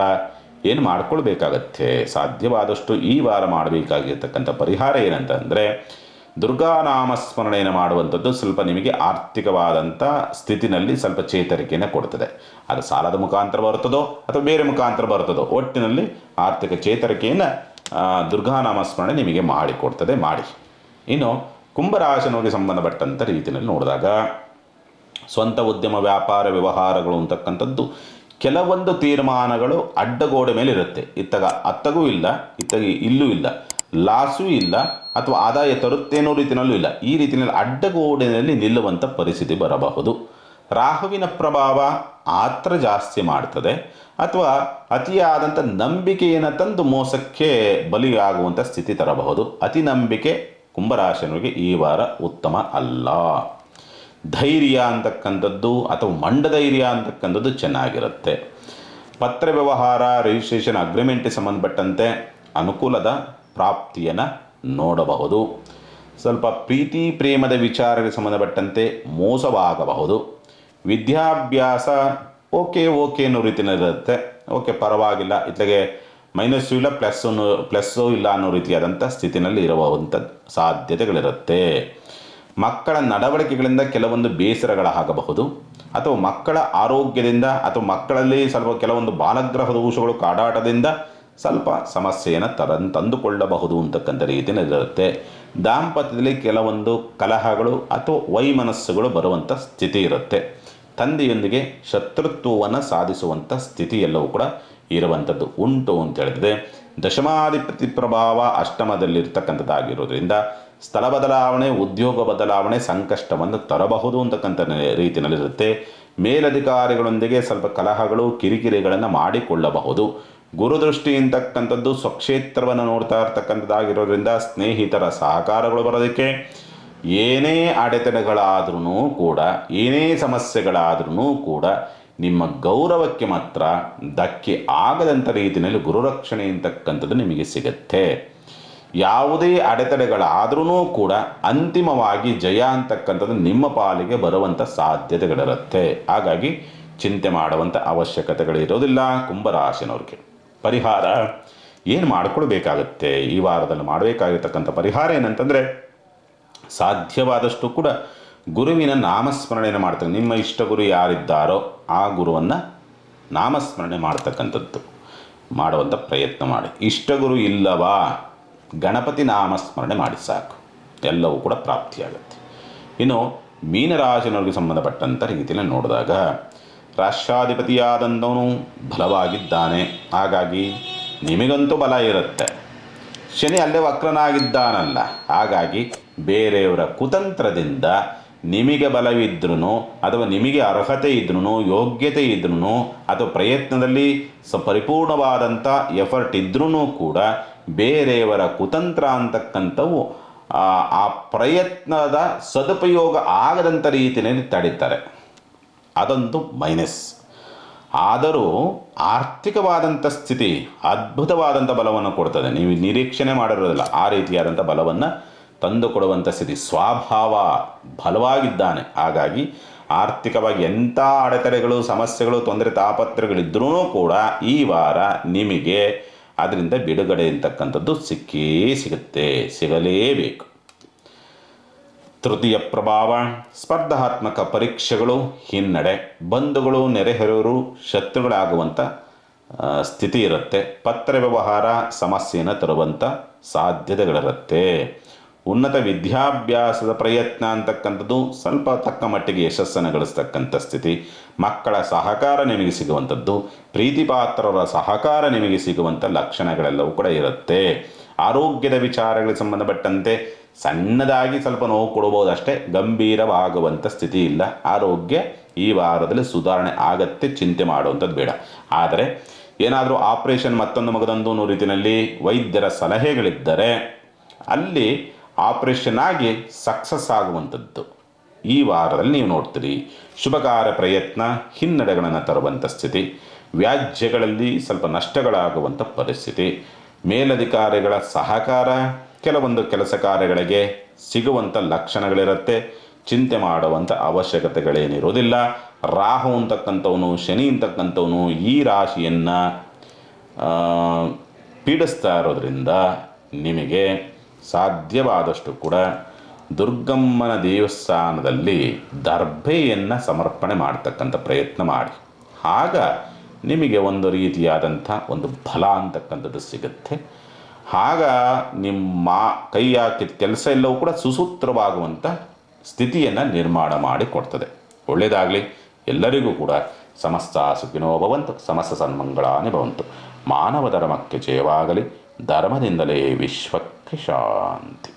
ಏನು ಮಾಡ್ಕೊಳ್ಬೇಕಾಗತ್ತೆ? ಸಾಧ್ಯವಾದಷ್ಟು ಈ ವಾರ ಮಾಡಬೇಕಾಗಿರ್ತಕ್ಕಂಥ ಪರಿಹಾರ ಏನಂತಂದರೆ, ದುರ್ಗಾನಾಮ ಸ್ಮರಣೆಯನ್ನು ಮಾಡುವಂಥದ್ದು ಸ್ವಲ್ಪ ನಿಮಗೆ ಆರ್ಥಿಕವಾದಂಥ ಸ್ಥಿತಿನಲ್ಲಿ ಸ್ವಲ್ಪ ಚೇತರಿಕೆಯನ್ನು ಕೊಡ್ತದೆ. ಅದು ಸಾಲದ ಮುಖಾಂತರ ಬರ್ತದೋ ಅಥವಾ ಬೇರೆ ಮುಖಾಂತರ ಬರ್ತದೋ, ಒಟ್ಟಿನಲ್ಲಿ ಆರ್ಥಿಕ ಚೇತರಿಕೆಯನ್ನು ದುರ್ಗಾನಾಮ ಸ್ಮರಣೆ ನಿಮಗೆ ಮಾಡಿಕೊಡ್ತದೆ. ಮಾಡಿ. ಇನ್ನು ಕುಂಭರಾಶಿನವರಿಗೆ ಸಂಬಂಧಪಟ್ಟಂಥ ರೀತಿಯಲ್ಲಿ ನೋಡಿದಾಗ, ಸ್ವಂತ ಉದ್ಯಮ ವ್ಯಾಪಾರ ವ್ಯವಹಾರಗಳು ಅಂತಕ್ಕಂಥದ್ದು ಕೆಲವೊಂದು ತೀರ್ಮಾನಗಳು ಅಡ್ಡಗೋಡೆ ಮೇಲೆ ಇರುತ್ತೆ. ಇತ್ತಾಗ ಅತ್ತಗೂ ಇಲ್ಲ, ಇತ್ತಾಗ ಇಲ್ಲೂ ಇಲ್ಲ, ಲಾಸೂ ಇಲ್ಲ, ಅಥವಾ ಆದಾಯ ತರುತ್ತೇನೋ ರೀತಿಯಲ್ಲೂ ಇಲ್ಲ. ಈ ರೀತಿಯಲ್ಲಿ ಅಡ್ಡಗೋಡೆಯಲ್ಲಿ ನಿಲ್ಲುವಂಥ ಪರಿಸ್ಥಿತಿ ಬರಬಹುದು. ರಾಹುವಿನ ಪ್ರಭಾವ ಆತ್ರ ಜಾಸ್ತಿ ಮಾಡ್ತದೆ, ಅಥವಾ ಅತಿಯಾದಂಥ ನಂಬಿಕೆಯನ್ನು ತಂದು ಮೋಸಕ್ಕೆ ಬಲಿಯಾಗುವಂಥ ಸ್ಥಿತಿ ತರಬಹುದು. ಅತಿ ನಂಬಿಕೆ ಕುಂಭರಾಶಿಯವರಿಗೆ ಈ ವಾರ ಉತ್ತಮ ಅಲ್ಲ. ಧೈರ್ಯ ಅಂತಕ್ಕಂಥದ್ದು ಅಥವಾ ಮಂಡಧೈರ್ಯ ಅಂತಕ್ಕಂಥದ್ದು ಚೆನ್ನಾಗಿರುತ್ತೆ. ಪತ್ರ ವ್ಯವಹಾರ, ರಿಜಿಸ್ಟ್ರೇಷನ್, ಅಗ್ರಿಮೆಂಟ್ಗೆ ಸಂಬಂಧಪಟ್ಟಂತೆ ಅನುಕೂಲದ ಪ್ರಾಪ್ತಿಯನ್ನು ನೋಡಬಹುದು. ಸ್ವಲ್ಪ ಪ್ರೀತಿ ಪ್ರೇಮದ ವಿಚಾರಕ್ಕೆ ಸಂಬಂಧಪಟ್ಟಂತೆ ಮೋಸವಾಗಬಹುದು. ವಿದ್ಯಾಭ್ಯಾಸ ಓಕೆ ಅನ್ನೋ ರೀತಿಯಲ್ಲಿರುತ್ತೆ. ಓಕೆ, ಪರವಾಗಿಲ್ಲ, ಇತ್ಲಾಗೆ ಮೈನಸ್ಸು ಇಲ್ಲ, ಪ್ಲಸ್ಸು ಇಲ್ಲ ಅನ್ನೋ ರೀತಿಯಾದಂಥ ಸ್ಥಿತಿನಲ್ಲಿ ಇರುವಂಥ ಸಾಧ್ಯತೆಗಳಿರುತ್ತೆ. ಮಕ್ಕಳ ನಡವಳಿಕೆಗಳಿಂದ ಕೆಲವೊಂದು ಬೇಸರಗಳಾಗಬಹುದು, ಅಥವಾ ಮಕ್ಕಳ ಆರೋಗ್ಯದಿಂದ ಅಥವಾ ಮಕ್ಕಳಲ್ಲಿ ಸ್ವಲ್ಪ ಕೆಲವೊಂದು ಬಾಲಗ್ರಹ ದೋಷಗಳು ಕಾಡಾಟದಿಂದ ಸ್ವಲ್ಪ ಸಮಸ್ಯೆಯನ್ನು ತಂದುಕೊಳ್ಳಬಹುದು ಅಂತಕ್ಕಂಥ ರೀತಿಯಲ್ಲಿರುತ್ತೆ. ದಾಂಪತ್ಯದಲ್ಲಿ ಕೆಲವೊಂದು ಕಲಹಗಳು ಅಥವಾ ವೈಮನಸ್ಸುಗಳು ಬರುವಂಥ ಸ್ಥಿತಿ ಇರುತ್ತೆ. ತಂದೆಯೊಂದಿಗೆ ಶತ್ರುತ್ವವನ್ನು ಸಾಧಿಸುವಂಥ ಸ್ಥಿತಿ ಎಲ್ಲವೂ ಕೂಡ ಇರುವಂಥದ್ದು ಉಂಟು ಅಂತ ಹೇಳಿದ್ರೆ, ದಶಮಾಧಿಪತಿ ಪ್ರಭಾವ ಅಷ್ಟಮದಲ್ಲಿರ್ತಕ್ಕಂಥದ್ದಾಗಿರೋದ್ರಿಂದ ಸ್ಥಳ ಬದಲಾವಣೆ, ಉದ್ಯೋಗ ಬದಲಾವಣೆ ಸಂಕಷ್ಟವನ್ನು ತರಬಹುದು ಅಂತಕ್ಕಂಥ ರೀತಿಯಲ್ಲಿರುತ್ತೆ. ಮೇಲಧಿಕಾರಿಗಳೊಂದಿಗೆ ಸ್ವಲ್ಪ ಕಲಹಗಳು, ಕಿರಿಕಿರಿಗಳನ್ನು ಮಾಡಿಕೊಳ್ಳಬಹುದು. ಗುರುದೃಷ್ಟಿ ಅಂತಕ್ಕಂಥದ್ದು ಸ್ವಕ್ಷೇತ್ರವನ್ನು ನೋಡ್ತಾ ಇರ್ತಕ್ಕಂಥದ್ದಾಗಿರೋದ್ರಿಂದ ಸ್ನೇಹಿತರ ಸಹಕಾರಗಳು ಬರೋದಕ್ಕೆ, ಏನೇ ಅಡೆತಡೆಗಳಾದ್ರೂ ಕೂಡ, ಏನೇ ಸಮಸ್ಯೆಗಳಾದ್ರೂ ಕೂಡ ನಿಮ್ಮ ಗೌರವಕ್ಕೆ ಮಾತ್ರ ಧಕ್ಕೆ ಆಗದಂಥ ರೀತಿಯಲ್ಲಿ ಗುರುರಕ್ಷಣೆ ಅಂತಕ್ಕಂಥದ್ದು ನಿಮಗೆ ಸಿಗುತ್ತೆ. ಯಾವುದೇ ಅಡೆತಡೆಗಳಾದ್ರೂ ಕೂಡ ಅಂತಿಮವಾಗಿ ಜಯ ಅಂತಕ್ಕಂಥದ್ದು ನಿಮ್ಮ ಪಾಲಿಗೆ ಬರುವಂಥ ಸಾಧ್ಯತೆಗಳಿರುತ್ತೆ. ಹಾಗಾಗಿ ಚಿಂತೆ ಮಾಡುವಂಥ ಅವಶ್ಯಕತೆಗಳಿರೋದಿಲ್ಲ ಕುಂಭರಾಶಿನವ್ರಿಗೆ. ಪರಿಹಾರ ಏನು ಮಾಡ್ಕೊಳ್ಬೇಕಾಗತ್ತೆ? ಈ ವಾರದಲ್ಲಿ ಮಾಡಬೇಕಾಗಿರ್ತಕ್ಕಂಥ ಪರಿಹಾರ ಏನಂತಂದರೆ, ಸಾಧ್ಯವಾದಷ್ಟು ಕೂಡ ಗುರುವಿನ ನಾಮಸ್ಮರಣೆಯನ್ನು ಮಾಡ್ತಾರೆ. ನಿಮ್ಮ ಇಷ್ಟ ಗುರು ಯಾರಿದ್ದಾರೋ ಆ ಗುರುವನ್ನು ನಾಮಸ್ಮರಣೆ ಮಾಡ್ತಕ್ಕಂಥದ್ದು ಮಾಡುವಂಥ ಪ್ರಯತ್ನ ಮಾಡಿ. ಇಷ್ಟ ಗುರು ಇಲ್ಲವಾ, ಗಣಪತಿ ನಾಮಸ್ಮರಣೆ ಮಾಡಿ ಸಾಕು, ಎಲ್ಲವೂ ಕೂಡ ಪ್ರಾಪ್ತಿಯಾಗುತ್ತೆ. ಇನ್ನು ಮೀನರಾಶಿನವ್ರಿಗೆ ಸಂಬಂಧಪಟ್ಟಂಥ ರೀತಿಯಲ್ಲಿ ನೋಡಿದಾಗ, ರಾಷ್ಟ್ರಾಧಿಪತಿಯಾದಂಥವನು ಬಲವಾಗಿದ್ದಾನೆ, ಹಾಗಾಗಿ ನಿಮಗಂತೂ ಬಲ ಇರುತ್ತೆ. ಶನಿ ಅಲ್ಲೇ ವಕ್ರನಾಗಿದ್ದಾನಲ್ಲ, ಹಾಗಾಗಿ ಬೇರೆಯವರ ಕುತಂತ್ರದಿಂದ ನಿಮಗೆ ಬಲವಿದ್ರೂ ಅಥವಾ ನಿಮಗೆ ಅರ್ಹತೆ ಇದ್ರೂ, ಯೋಗ್ಯತೆ ಇದ್ರೂ, ಅಥವಾ ಪ್ರಯತ್ನದಲ್ಲಿ ಪರಿಪೂರ್ಣವಾದಂಥ ಎಫರ್ಟ್ ಇದ್ರೂ ಕೂಡ ಬೇರೆಯವರ ಕುತಂತ್ರ ಅಂತಕ್ಕಂಥವು ಆ ಪ್ರಯತ್ನದ ಸದುಪಯೋಗ ಆಗದಂಥ ರೀತಿಯಲ್ಲಿ ತಡೀತಾರೆ. ಅದೊಂದು ಮೈನಸ್. ಆದರೂ ಆರ್ಥಿಕವಾದಂಥ ಸ್ಥಿತಿ ಅದ್ಭುತವಾದಂಥ ಬಲವನ್ನು ಕೊಡ್ತದೆ. ನೀವು ನಿರೀಕ್ಷಣೆ ಮಾಡಿರೋದಿಲ್ಲ ಆ ರೀತಿಯಾದಂಥ ಬಲವನ್ನು ತಂದುಕೊಡುವಂಥ ಸ್ಥಿತಿ. ಸ್ವಭಾವ ಬಲವಾಗಿದ್ದಾನೆ, ಹಾಗಾಗಿ ಆರ್ಥಿಕವಾಗಿ ಎಂಥ ಅಡೆತಡೆಗಳು, ಸಮಸ್ಯೆಗಳು, ತೊಂದರೆ ತಾಪತ್ರಗಳಿದ್ರೂ ಕೂಡ ಈ ವಾರ ನಿಮಗೆ ಅದರಿಂದ ಬಿಡುಗಡೆ ಅಂತಕ್ಕಂಥದ್ದು ಸಿಕ್ಕೇ ಸಿಗುತ್ತೆ, ಸಿಗಲೇಬೇಕು. ತೃತೀಯ ಪ್ರಭಾವ ಸ್ಪರ್ಧಾತ್ಮಕ ಪರೀಕ್ಷೆಗಳು ಹಿನ್ನಡೆ, ಬಂಧುಗಳು ನೆರೆಹೊರೆಯವರು ಶತ್ರುಗಳಾಗುವಂಥ ಸ್ಥಿತಿ ಇರುತ್ತೆ. ಪತ್ರ ವ್ಯವಹಾರ ಸಮಸ್ಯೆಯನ್ನು ತರುವಂಥ ಸಾಧ್ಯತೆಗಳಿರುತ್ತೆ. ಉನ್ನತ ವಿದ್ಯಾಭ್ಯಾಸದ ಪ್ರಯತ್ನ ಅಂತಕ್ಕಂಥದ್ದು ಸ್ವಲ್ಪ ತಕ್ಕ ಮಟ್ಟಿಗೆ ಯಶಸ್ಸನ್ನು ಗಳಿಸ್ತಕ್ಕಂಥ ಸ್ಥಿತಿ. ಮಕ್ಕಳ ಸಹಕಾರ ನಿಮಗೆ ಸಿಗುವಂಥದ್ದು, ಪ್ರೀತಿಪಾತ್ರರ ಸಹಕಾರ ನಿಮಗೆ ಸಿಗುವಂಥ ಲಕ್ಷಣಗಳೆಲ್ಲವೂ ಕೂಡ ಇರುತ್ತೆ. ಆರೋಗ್ಯದ ವಿಚಾರಗಳಿಗೆ ಸಂಬಂಧಪಟ್ಟಂತೆ ಸಣ್ಣದಾಗಿ ಸ್ವಲ್ಪ ನೋವು ಕೊಡಬಹುದಷ್ಟೇ, ಗಂಭೀರವಾಗುವಂಥ ಸ್ಥಿತಿ ಇಲ್ಲ. ಆರೋಗ್ಯ ಈ ವಾರದಲ್ಲಿ ಸುಧಾರಣೆ ಆಗತ್ತೆ, ಚಿಂತೆ ಮಾಡುವಂಥದ್ದು ಬೇಡ. ಆದರೆ ಏನಾದರೂ ಆಪರೇಷನ್ ಮತ್ತೊಂದು ಮಗದೊಂದು ರೀತಿಯಲ್ಲಿ ವೈದ್ಯರ ಸಲಹೆಗಳಿದ್ದರೆ ಅಲ್ಲಿ ಆಪರೇಷನ್ ಆಗಿ ಸಕ್ಸಸ್ ಆಗುವಂಥದ್ದು ಈ ವಾರದಲ್ಲಿ ನೀವು ನೋಡ್ತೀರಿ. ಶುಭ ಕಾರ್ಯ ಪ್ರಯತ್ನ ಹಿನ್ನಡೆಗಳನ್ನು ತರುವಂಥ ಸ್ಥಿತಿ, ವ್ಯಾಜ್ಯಗಳಲ್ಲಿ ಸ್ವಲ್ಪ ನಷ್ಟಗಳಾಗುವಂಥ ಪರಿಸ್ಥಿತಿ, ಮೇಲಧಿಕಾರಿಗಳ ಸಹಕಾರ ಕೆಲವೊಂದು ಕೆಲಸ ಕಾರ್ಯಗಳಿಗೆ ಸಿಗುವಂಥ ಲಕ್ಷಣಗಳಿರುತ್ತೆ. ಚಿಂತೆ ಮಾಡುವಂಥ ಅವಶ್ಯಕತೆಗಳೇನಿರೋದಿಲ್ಲ. ರಾಹು ಅಂತಕ್ಕಂಥವನು, ಶನಿ ಅಂತಕ್ಕಂಥವನು ಈ ರಾಶಿಯನ್ನು ಪೀಡಿಸ್ತಾ ಇರೋದ್ರಿಂದ ನಿಮಗೆ ಸಾಧ್ಯವಾದಷ್ಟು ಕೂಡ ದುರ್ಗಮ್ಮನ ದೇವಸ್ಥಾನದಲ್ಲಿ ದರ್ಭೆಯನ್ನು ಸಮರ್ಪಣೆ ಮಾಡ್ತಕ್ಕಂಥ ಪ್ರಯತ್ನ ಮಾಡಿ. ಆಗ ನಿಮಗೆ ಒಂದು ರೀತಿಯಾದಂಥ ಒಂದು ಫಲ ಅಂತಕ್ಕಂಥದ್ದು ಸಿಗುತ್ತೆ. ಆಗ ನಿಮ್ಮ ಕೈ ಹಾಕಿದ ಕೆಲಸ ಎಲ್ಲವೂ ಕೂಡ ಸುಸೂತ್ರವಾಗುವಂಥ ಸ್ಥಿತಿಯನ್ನು ನಿರ್ಮಾಣ ಮಾಡಿ ಕೊಡ್ತದೆ. ಒಳ್ಳೆಯದಾಗಲಿ ಎಲ್ಲರಿಗೂ ಕೂಡ. ಸಮಸ್ತ ಸುಖಿನೋ ಭವಂತು, ಸಮಸ್ತ ಸನ್ಮಂಗಳಾನಿ ಭವಂತು. ಮಾನವ ಧರ್ಮಕ್ಕೆ ಜಯವಾಗಲಿ. ಧರ್ಮದಿಂದಲೇ ವಿಶ್ವಕ್ಕೆ ಶಾಂತಿ.